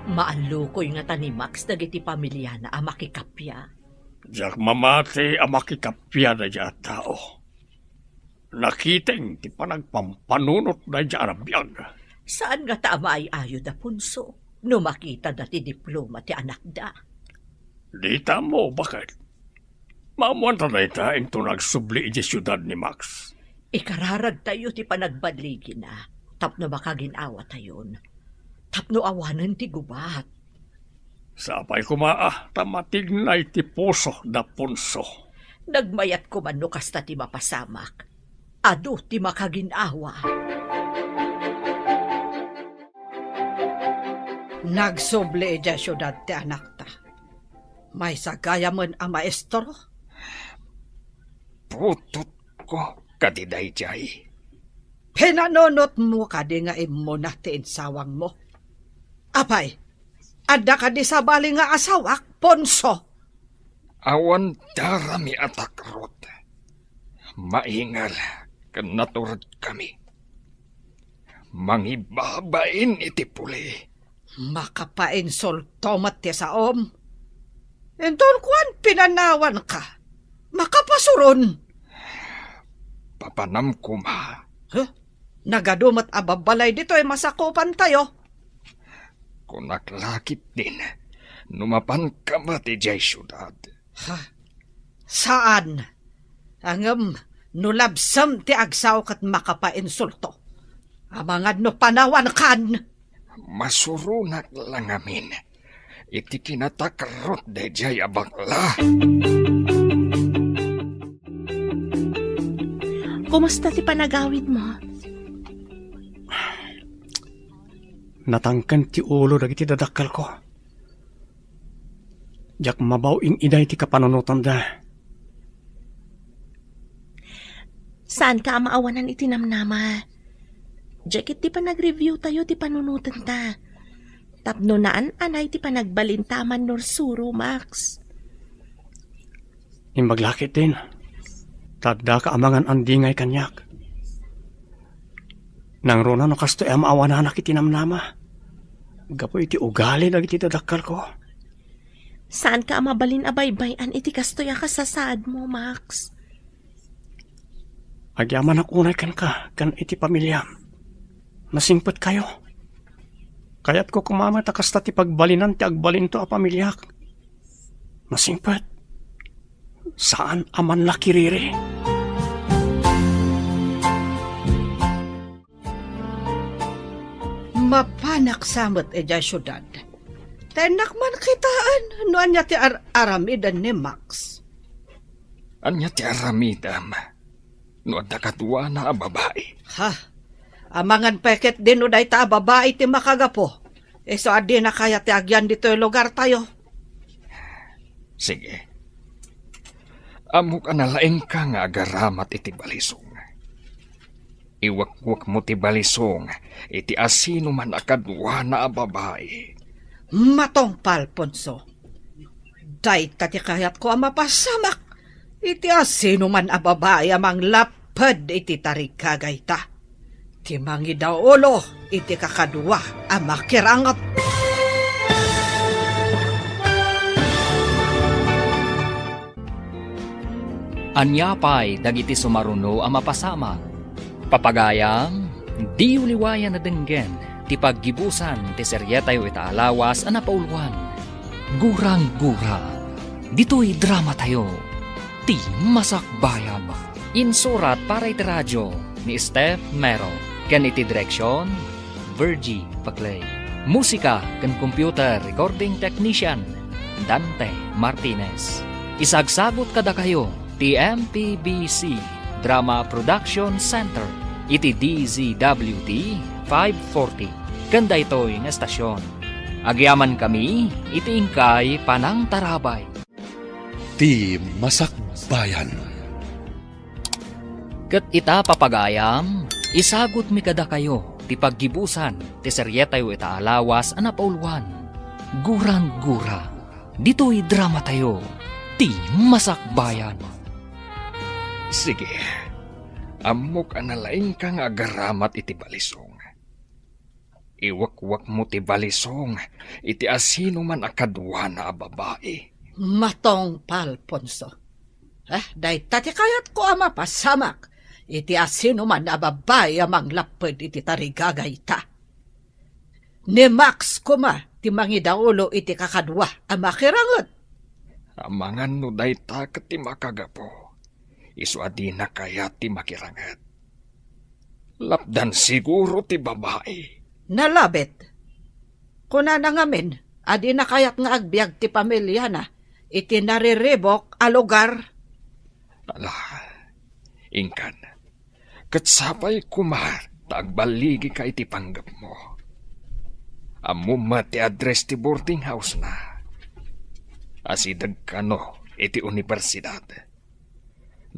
Maalukoy nga tani Max dagiti pamilya na ang makikapya. Diyak mamati ang makikapya na diya tao. Nakiteng ti panagpampanunot na diya arabiyag. Saan nga tama ay ayo da punso? No makita na ti diploma ti anak da. Di mo, bakit? Maamuan na ita into nagsubli iti syudad ni Max. Ikararag tayo ti panagbadligi na. Tapno makaginawa tayon. Tapno awanan ti gubat. Sapay kumaa, tamatignay ti puso da punso. Nagmayat ko man no kasta ti mapasamak. Ado ti makaginawa. Nagsubli ija syudad ti anak ta. May sagaya man ang maestro. Putot ko kadiday jay. Pinanonot mo ka di nga imo na ti insawang mo. Apay, ada ka di sa bali nga asawak, Ponso. Awan darami atak rot. Maingal kan naturad kami. Mangibabain iti puli. Makapainsulto mat ti saom. Entol kuan pinanawan ka. Makapasuron. Papanam kuma. Huh? Nagadumat ababalay dito ay masakupan tayo. Kunaklakit din. Numapan ka mati jay syudad. Ha? Saan? Angam, nulabsam ti agsaw kat makapainsulto. Amangad no panawan kan. Masurunak lang amin. Iti kinatakarot de jay abakla. Kumusta ti panagawid mo? Natangkan ti ulo dagiti dadakkel ko. Jak mabaw ing iday ti kapanunutan da. Saan ka maawanan iti namnama? Jakit ti panag-review tayo ti panunutan ta. Tapno naan anay ti panagbalintaman nor suro, Max. Imbaglakit din. Tadda ka amangan andingay kanyak. Nang rona no kasto ay maawanan na kiti namnama. Gapo iti ugali dagiti dadakkel ko. Saan ka mabalin abaybayan iti kastoy kasasaad mo, Max? Agyaman akunay kan ka, kan iti pamilya. Nasingpet kayo. Kayat ko kumamat akasta ti pagbalinan ti agbalin to a pamilyak. Nasingpet. Saan aman lakiriri? Mapanak samot eja syudad. Tenak man kitaan, no anya ti aramidan ni Max. Anya ti aramidam. No adda kadwa na babae. Ha? Amangan peket din no day ta babae ti makagapo. So adi na kaya ti agyan dito yung lugar tayo. Sige. Amok analaing ka nga agaramat iti balisong. Iwakwak mo ti balisong, iti asino man akadwa na babae. Matong Palponso. Day tati kayat ko ang mapasamak. Iti asino man a babae amang lapad iti tarikagay ta. Ti mangidaulo iti kakadwa ang makirangat. Anyapay dagiti sumaruno ang mapasamak. Papagayam, di uliwayan na denggen, ti paggibusan, ti seryetayo itaalawas, anapauluan. Gurang-gura, dito'y drama tayo, ti masakbayan. Insurat para iti radyo, ni Steph Mero, ken iti direksyon, Virgie Paclay. Musika ken computer recording technician, Dante Martinez. Isagsagot kada kayo, ti MPBC Drama Production Center, iti DZWT 540. Kanda ito'y nga estasyon. Agyaman kami, iti ingkay Panang Tarabay. Ti Masakbayan. Ket ita papagayam, isagot mi kada kayo, ti paggibusan, ti seryetayo itaalawas, anapauluan. Gurang-gura, dito'y drama tayo, ti Masakbayan. Sige, amok analaing ka nga agaramat iti balisong. Iwakwak mo ti balisong, iti asino man akadwa na babae. Matong Palponso. Day tati kayat ko ang mapasamak. Iti asino man na babae amang lapad iti tarigagay ta. Ni Max kuma, ti mangidaulo iti kakadwa ang makirangat. Amangan no day ta ket ti makagapo. Isu adi na kaya ti makirangat. Lapdan siguro ti babae. Nalabit. Kuna na ngamin, adi na kaya't nga agbyag ti pamilya na, iti nariribok a lugar. Ala, ingkan, katsapay kumar, tagbaligi ka iti panggap mo. Amuma ti address ti boarding house na. Asidag kano iti universidad.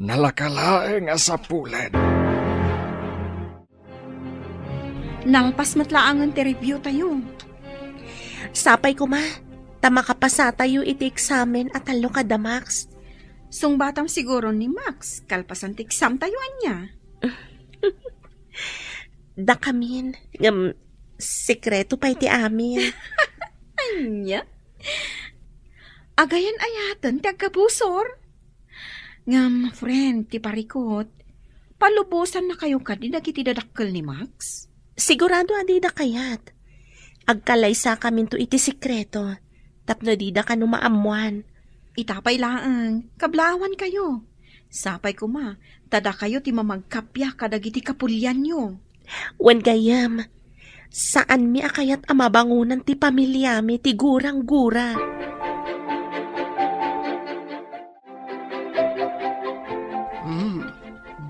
Nalakalaeng asapulan. Nalpas matlaangan ti review tayo. Sapay ko ma, tamakapasa tayo iti eksamen at talo ka da Max. Sungbatam siguro ni Max, kalpasan ti exam tayo anya. Da kamin, sekreto pa iti amin. Anya? Agayan ayatan ti agkabusor. Ngam, friend, ti parikot, palubusan na kayo ka di dagiti dadakkel ni Max? Sigurado adi da kayat. Agkalaysa kamin to iti sekreto, tapno di da ka numaamuan. Itapay laang, kablawan kayo. Sapay ko ma, tada kayo ti mamagkapya kadagiti kapulyan nyo. Wen gayam, saan mi akayat amabangunan ti pamilya mi ti gurang-gura?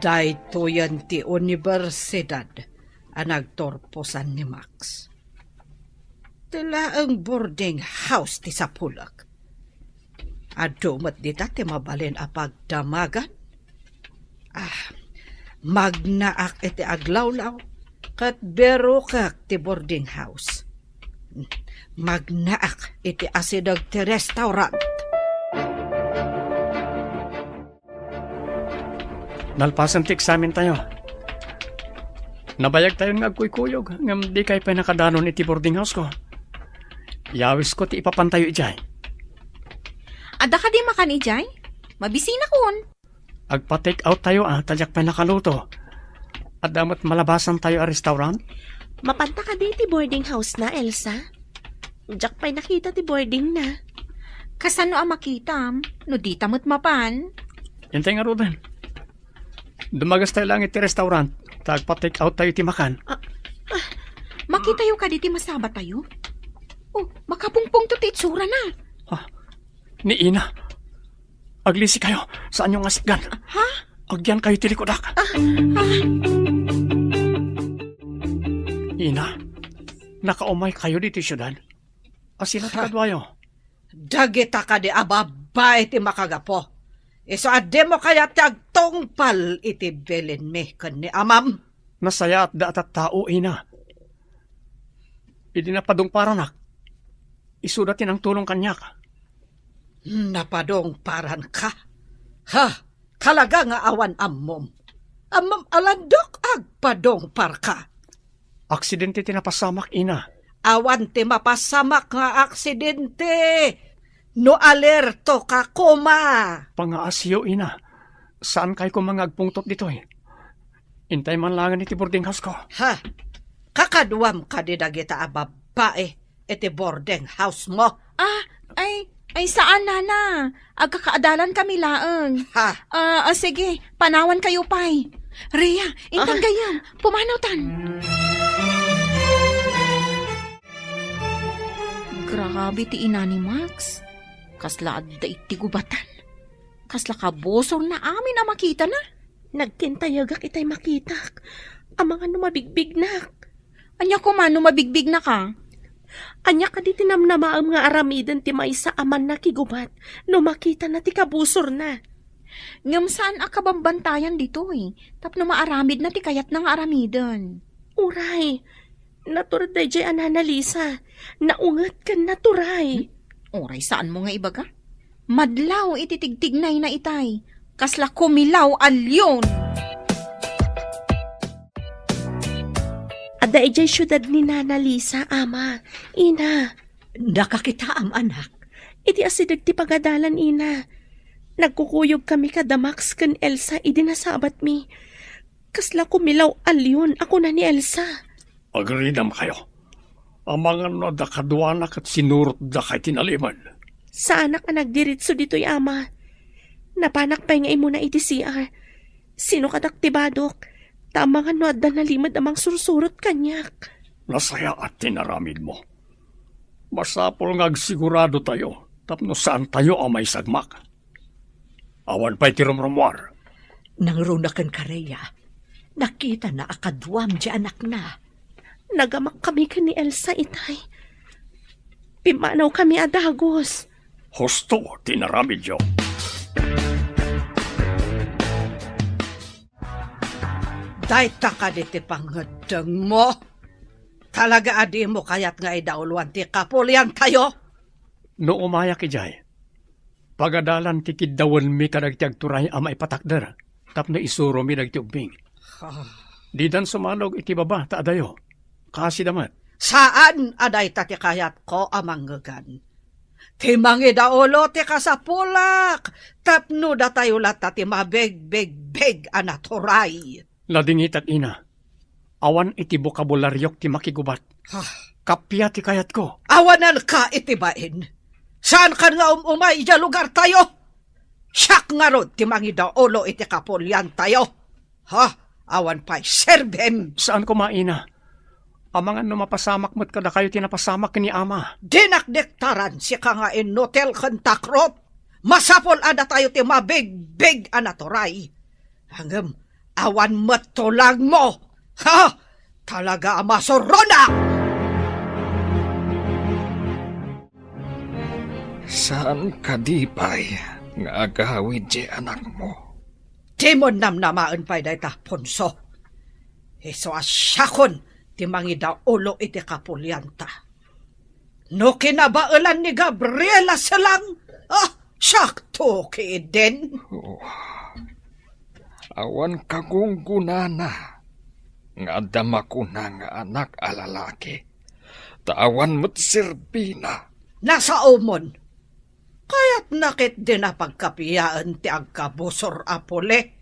Dahito yan ti universidad ang nagtorposan ni Max. Tila ang boarding house ti Sapulak. Adumat dita ti mabalin a pagdamagan. Magnaak iti aglawlaw kat berokak ti boarding house. Magnaak iti asidag ti restaurant. Nalpasan ti eksamen tayo. Nabayag tayo ng agkuy-kuyog, ngam di kayo pa nakadanon iti boarding house ko. Yawis ko ti ipapantayo ijay. Ada ka di makan ijay? Mabisina kon. Agpa-take out tayo talyak pa nakaluto. At damat malabasan tayo a restaurant. Mapanta ka di ti boarding house na, Elsa? Diyak pa'y nakita ti boarding na. Kasano ang makitam? No di tamot mapan? Yantay nga Ruben. Dumagas tayo lang iti restaurant. Tagpa-take out tayo iti makan. Makita yung kaditi masaba tayo? Oh, makapungpong to ti itsura na. Ni Ina. Aglisi kayo. Saan yung asikgan? Ha? Agyan kayo tilikodak. Ina, nakaumay kayo dito syudad. Asila takadwayo. Dagita ka di ababa iti makagapo. Iso ade mo kaya tagtongpal iti belin me kan ni amam. Nasaya at daat at tao, Ina. Idi napadungparanak. Isudatin ang tulong kanyak. Napadongparan ka? Ha? Talaga nga awan ammom. Ammom alandok agpadongpar ka. Aksidente tinapasamak, Ina. Awan ti mapasamak nga aksidente. No alerto ka, kuma. Pangaasyo, Ina. Saan kayo kung mga agpungtot dito eh? Intay man langan iti boarding house ko. Ha? Kakaduam ka di dagita ababae iti boarding house mo. Ay saan nana? Agkakaadalan kami laeng. Ha? Sige, panawan kayo pay. Rhea, intang gayam, pumanaw tan. Grabe ti ina ni Max. Kasla adda iti gubatan. Kasla kabosor na amin na makita na. Nagtintayagak itay makitak. Ang mga numabigbig na. Anya ko man numabigbig na ka. Anya ka di tinamnamaam nga aramidan ti maysa aman na kigubat. No makita na ti kabusor na. Ngam saan akabambantayan dito eh. Tapno maaramid na ti kayat ng aramidan. Uray, natural day jay ananalisa. Naungat ka naturay. Oray, saan mo nga ibaga? Madlaw ititigtignay na itay. Kasla kumilaw alyon. Ada ijay syudad ni Nana Lisa, ama. Ina. Nakakitaam, anak. Iti asidag ti pagadalan, Ina. Nagkukuyog kami kada Max kan Elsa, idinasabat mi. Kasla kumilaw alyon, ako na ni Elsa. Agridam kayo. Ang mga da kaduanak at sinurot da kay tinaliman. Sana ka nagdiritso dito'y ama. Napanak pa nga imuna iti CR. Sino kadaktibadok? Tama nga no at nalimad amang sursurot kanyak. Nasaya at tinaramid mo. Masapol nga sigurado tayo. Tapno saan tayo ang may sagmak. Awan pa'y tirumrumwar. Nangrunakan ka, Rhea. Nakita na akadwam di anak na. Nagamak kami ka ni Elsa, itay. Pimanaw kami adagos. Husto, tinaramidyo. Dayta ka diti pangadang mo. Talaga adi mo kayat nga idauluan ti kapulyan tayo. No umayak ijay. Pagadalan ti kiddawan mi kadagtiag turay ama ipatakder. Tapno isuro mi dagtiugbing. Di dan sumanog iti baba ta adayo. Kasi damat. Saan aday ta ti kayat ko amanggagan? Ti mangidaulo ti kasapulak. Tapno da tayo lata ti mabeg-beg-beg anaturay. Ladingit at ina. Awan iti bokabularyok ti makigubat. Kapya ti kayat ko. Awanan ka itibain. Saan ka nga umay iya lugar tayo? Siyak nga rod ti mangidaulo iti kapulyan tayo. Awan pa'y serbem. Saan ko maina? Amangan no mapasamak mo't kada kayo tinapasamak ni ama. Dinakdektaran si ka nga inotel kantakrot. Masapol ada tayo ti mabig-big anaturay. Hanggang awan matulag mo. Talaga masurona! Saan ka di pa'y nga agawid di anak mo? Di mo namnamaan pa'y dayta, Ponso. Iso asyakon ti mangidaulo iti kapulyanta. No kinabaalan ni Gabriela silang, syakto ki din. Awan kagunggunana. Nga dama ko na nga anak alalaki. Tawan mo't sirbina. Nasa umon. Kaya't nakit din na pagkapiyaan ti agkabusor apole.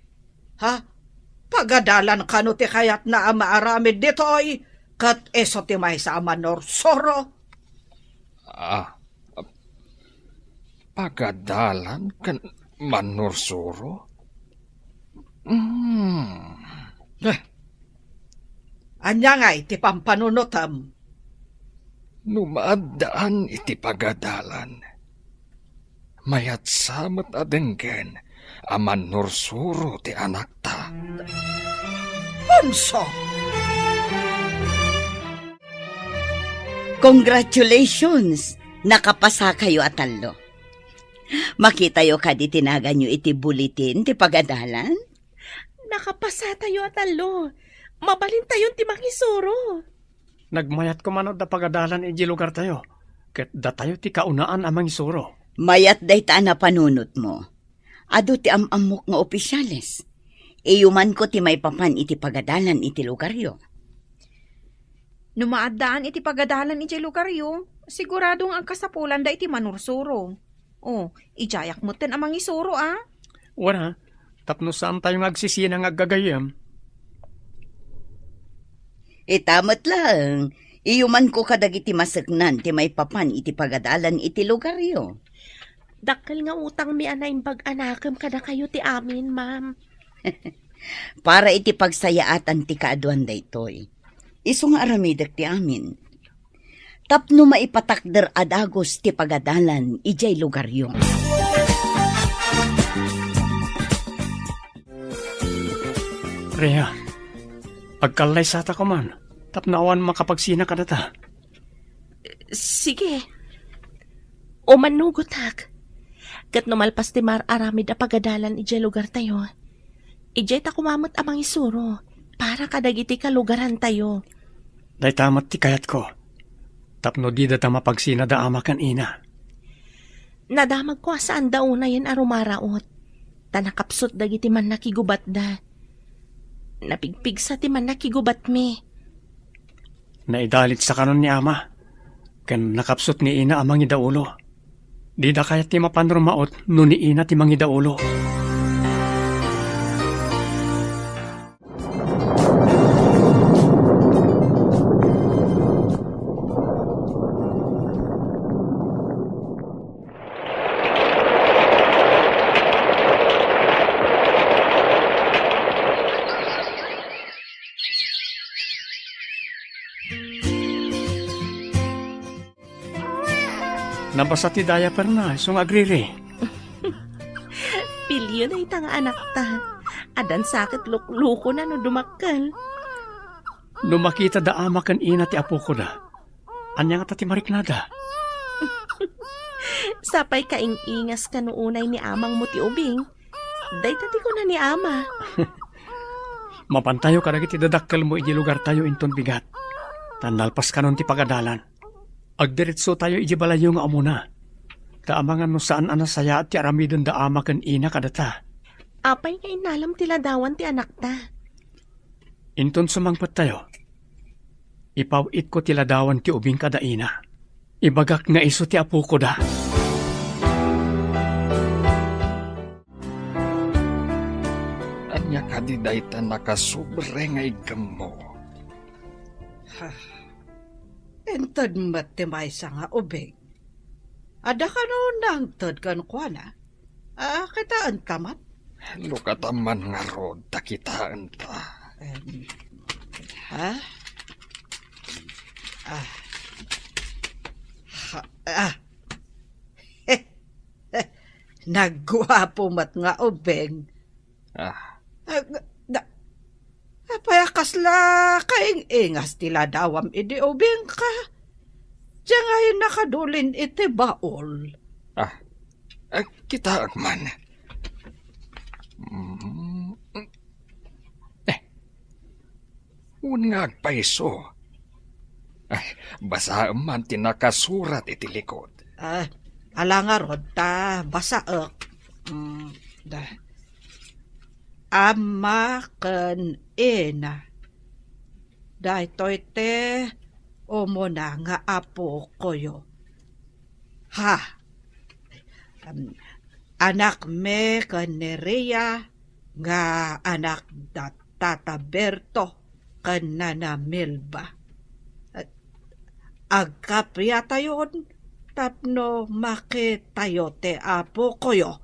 Pagadalan kano ti kayat na maaramid ditoy. Kat eso ti may sa Manorsoro. Pagadalan kan Manorsoro? Anya nga iti pampanunutam. Numaadaan iti pagadalan. Mayat samat adenggen aman nursuro ti anak ta. Ponso! Congratulations! Nakapasa kayo atalo. Makita yo kadi tinagan nyo iti bulitin ti pagadalan? Nakapasa tayo atalo. Mabalin tayo ti mangisuro. Nagmayat ko manod da pagadalan iji lugar tayo. Ket da tayo ti kaunaan amang isuro. Mayat day ta na panunot mo. Ado ti amamok nga opisyales. Iyuman ko ti may papan iti pagadalan iti lugaryo. Numaadaan iti pagadalan iti lugaryo, siguradong ang kasapulan da iti manursuro. Ijayak mo ten amang isuro Wala, tapno saan tayo ngagsisinang aggagayam. Itamat lang. Iyuman ko kadagiti masagnan ti may papan iti pagadalan iti lugaryo. Dakkel nga utang mi anay bag-anakam kada kayo ti amin, ma'am. Para iti pagsayaatan ti kaaduan daytoy. Iso nga aramidak ti amin. Tapno maipatakder adagos ti pagadalan ijay lugaryo. Rhea, agkalay sata ko man. Tapnawan makapagsina ka data. Sige. O manugotak. Kat numalpas ti aramid a pagadalan ijay lugar tayo. Ijay ta kumamot amang isuro. Para kadagiti ka lugaran tayo. Day tamat ti kayat ko. Tapno di data mapagsina da ama kan ina. Nadamag ko saan daw na yan arumaraot. Tanakapsot dagiti man nakigubat da. Napigpig sa ti man nakigubat mi. Naidalit sa kanon ni ama. Ken nakapsot ni ina amang idaulo. Di da kayat ti mapanrumaot no ni ina ti mangidaulo. Nabasa ti diaper na, isong agriri. Pilyo na itang anak ta. Adan sakit lukluko na no dumakal. No makita da ama kan ina ti apo ko da. Anya nga ti mariknada. Sapay kaing-ingas ka noonay ni amang mo ti ubing. Day tati ko na ni ama. Mapantayo ka dagiti dadakkel mo iji lugar tayo inton bigat. Tanalpas ka nun ti pagadalan. Agdiretso tayo iji balayo nga amuna. Taamangan no saan anasaya at ti aramidon da ama ken ina kadata. Apay nga inalam ti ladawan ti anak ta. Inton sumangpat tayo. Ipawit ko ti ladawan ti ubing kada ina. Ibagak nga iso ti apo ko da. Anya kadiday ta nakasubre nga igam mo. Entad matimay sa nga ubing. Ada ka no nang tad kan kuana. Kitaan kamat. Lukataman nga rod, takitaan ta. Nagwapo mat nga ubeng. Payakas la kaing ingas tila dawam idi ubeng ka. Diyan ngayon nakadulin iti baol. Kita agman. Unngag paiso. Basa man tinakasurat iti likod. Alanga rod ta, basaek. Ama ken ina. Daytoy te umuna nga apo koyo. Anak me ken Nerea nga anak da Tata Berto ken Nana Melba. Agkapya tayon tapno makitayo te apo koyo.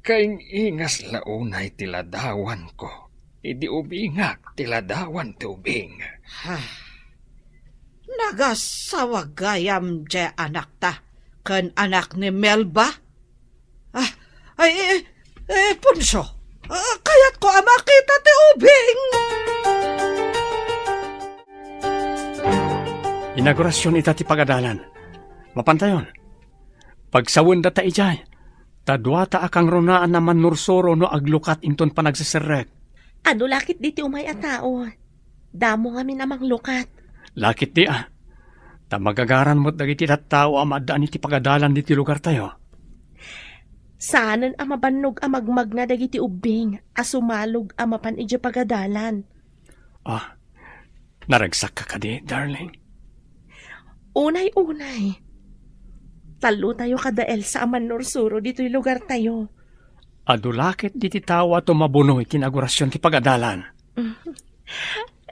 Kaing ingas launay tiladawan ko. Idi ubingak tiladawan ti ubing. Nagasawagayam je anak ta ken anak ni Melba. Punso, kayat ko makita ti ubing. Inaugurasyon ita ti pagadalan. Mapantayon. Pagsawon data ijay. Tadwata akang runaan naman nursoro no aglukat inton panagsiserek. Ano lakit diti umay a tao? Damo nga minamang lukat. Lakit di Tamagagaran mo't dagiti tattao amadaan iti pagadalan diti lugar tayo. Saanan amabannog amagmag na dagiti ubing asumalog amapan iti pagadalan. Naragsak ka kadi, darling. Unay-unay. Talo tayo kada Elsa aman nursuro dito'y lugar tayo. Adulakit diti tawa tumabuno iti inaugurasyon ti pagadalan.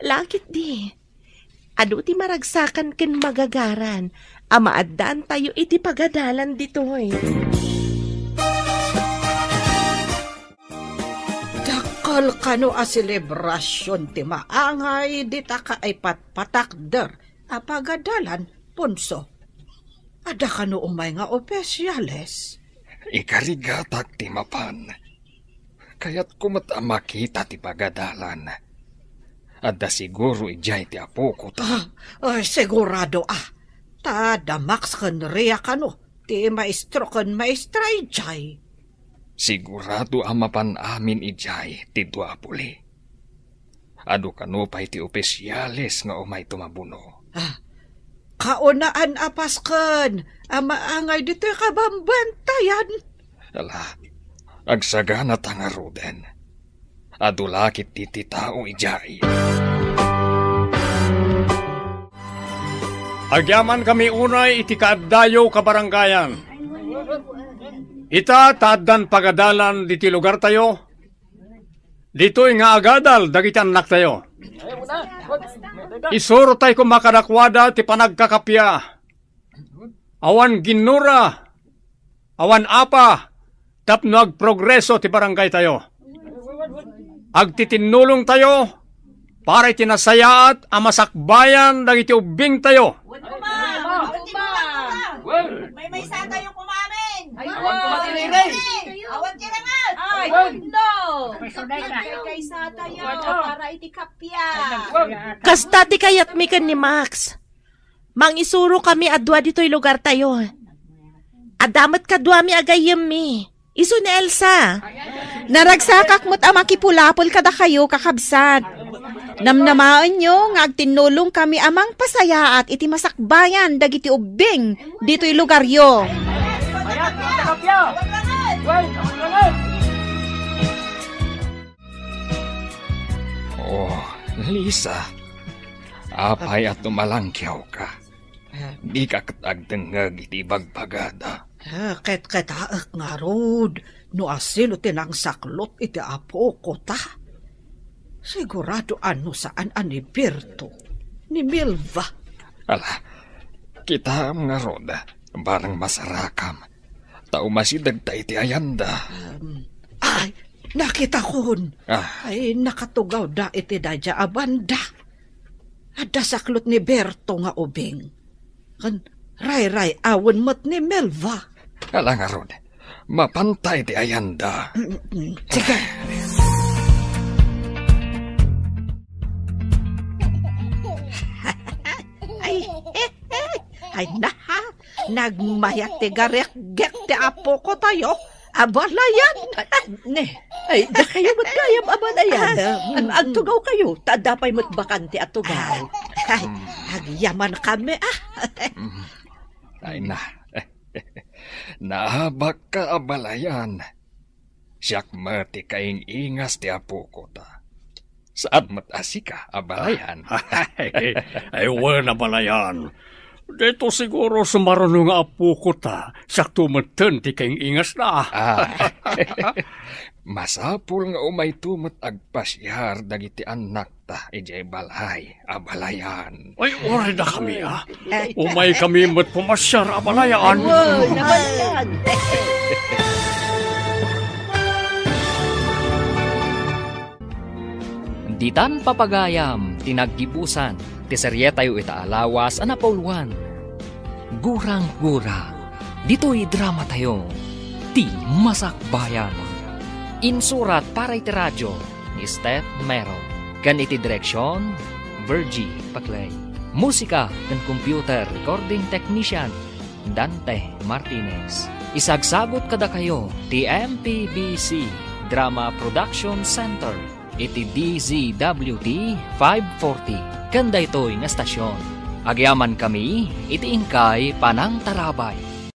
Lakit di. Adu ti maragsakan ken magagaran. Amaadaan tayo iti pagadalan dito'y. Dakal kano a selebrasyon ti maangay dita ka ay patpatakder a pagadalan, Punso. Ada kano umay nga opesyales. Ikarigatak ti mapan. Kaya't kumat makita ti pagadalan. Adda siguro ijay ti apo ko ta. Sigurado Tada Max ken Rea kano. Ti maestro ken maestra ijay. Sigurado amapan amin ijay ti duapuli. Adu kano pa'y ti opesyales nga umay tumabuno. Kaunaan apas ken. Amaangay dito kabambantayan. Agsagana tangaruden. Adulakit ti tao ijay. Agyaman kami unay iti kaaddayo kabaranggayan. Ita taddan pagadalan diti lugar tayo. Dito'y nga agadal dagiti anak tayo. Isuro tayo kung makadakwada ti panagkakapya. Awan ginura, awan apa, tapno agprogreso ti barangay tayo. Agtitinulong tayo, para itinasayaat amasakbayan dagiti ubing tayo. May sa tayo kumamin. Awan kumatilingay. Awan kirangat. Ay, no. Kay sa tayo para itikapya. Kasta ti kayat mi ken ni Max. Mangisuro kami adwa dito'y lugar tayo. Adamat kadwa mi agayem mi. Iso ni Elsa. Naragsakak mo't amakipulapol kada kayo kakabsat. Namnamaan nyo nga agtinulong kami amang pasaya at iti masakbayan dagiti ubing dito'y lugar yo. Oh, Lisa. Apay at tumalangkyaw ka. Di ka katagdengag iti bagbagada. Ket nga rod, no asino tinang saklot iti apo ko ta. Sigurado ano saan ani Berto, ni Milva. Ala, kita nga roda, barang masarakam. Tao masidag ta iti ayanda. Ay, nakita kon. Ay, nakatugaw da iti dadya abanda. Ada saklot ni Berto nga ubing. Kan, ray-ray awan mat ni Milva. Ala nga roda, mapantay iti ayanda. Sige. Ay naha, nagmayat ti garek-gek ti apo ko tayo. Abalayan. Ay, da kayo matgayam abalayan. Agtugaw kayo, tadapay matbakanti at tugaw. Ay, agyaman kami Ay na, nahabak ka abalayan. Siyak mati kaing ingas ti apo ko ta. Saat matasi ka, abalayan. Ay, wala balayan. Dito siguro sumarunong nga apo ko ta. Sakto matan ti kaing ingas na. Masapul nga umay tumot agpasyar dagiti anak ta ijay balay, abalayan. Ay, oray na kami Umay kami mat pumasyar, abalayan. Ay, nabalayan. Ditan papagayam, tinaggibusan, ti serye tayo itaalawas, anapawluan. Gurang-gura, dito'y drama tayo, ti Masakbayan. Insurat para iti radyo, ni Steph Mero. Kan iti direksyon, Virgie Paclay. Musika dan computer recording technician, Dante Martinez. Isagsagot kada kayo, ti MPBC Drama Production Center. Iti DZWD 540. Kanda ito'y nga stasyon. Agyaman kami, iti ingkay Panang Tarabay.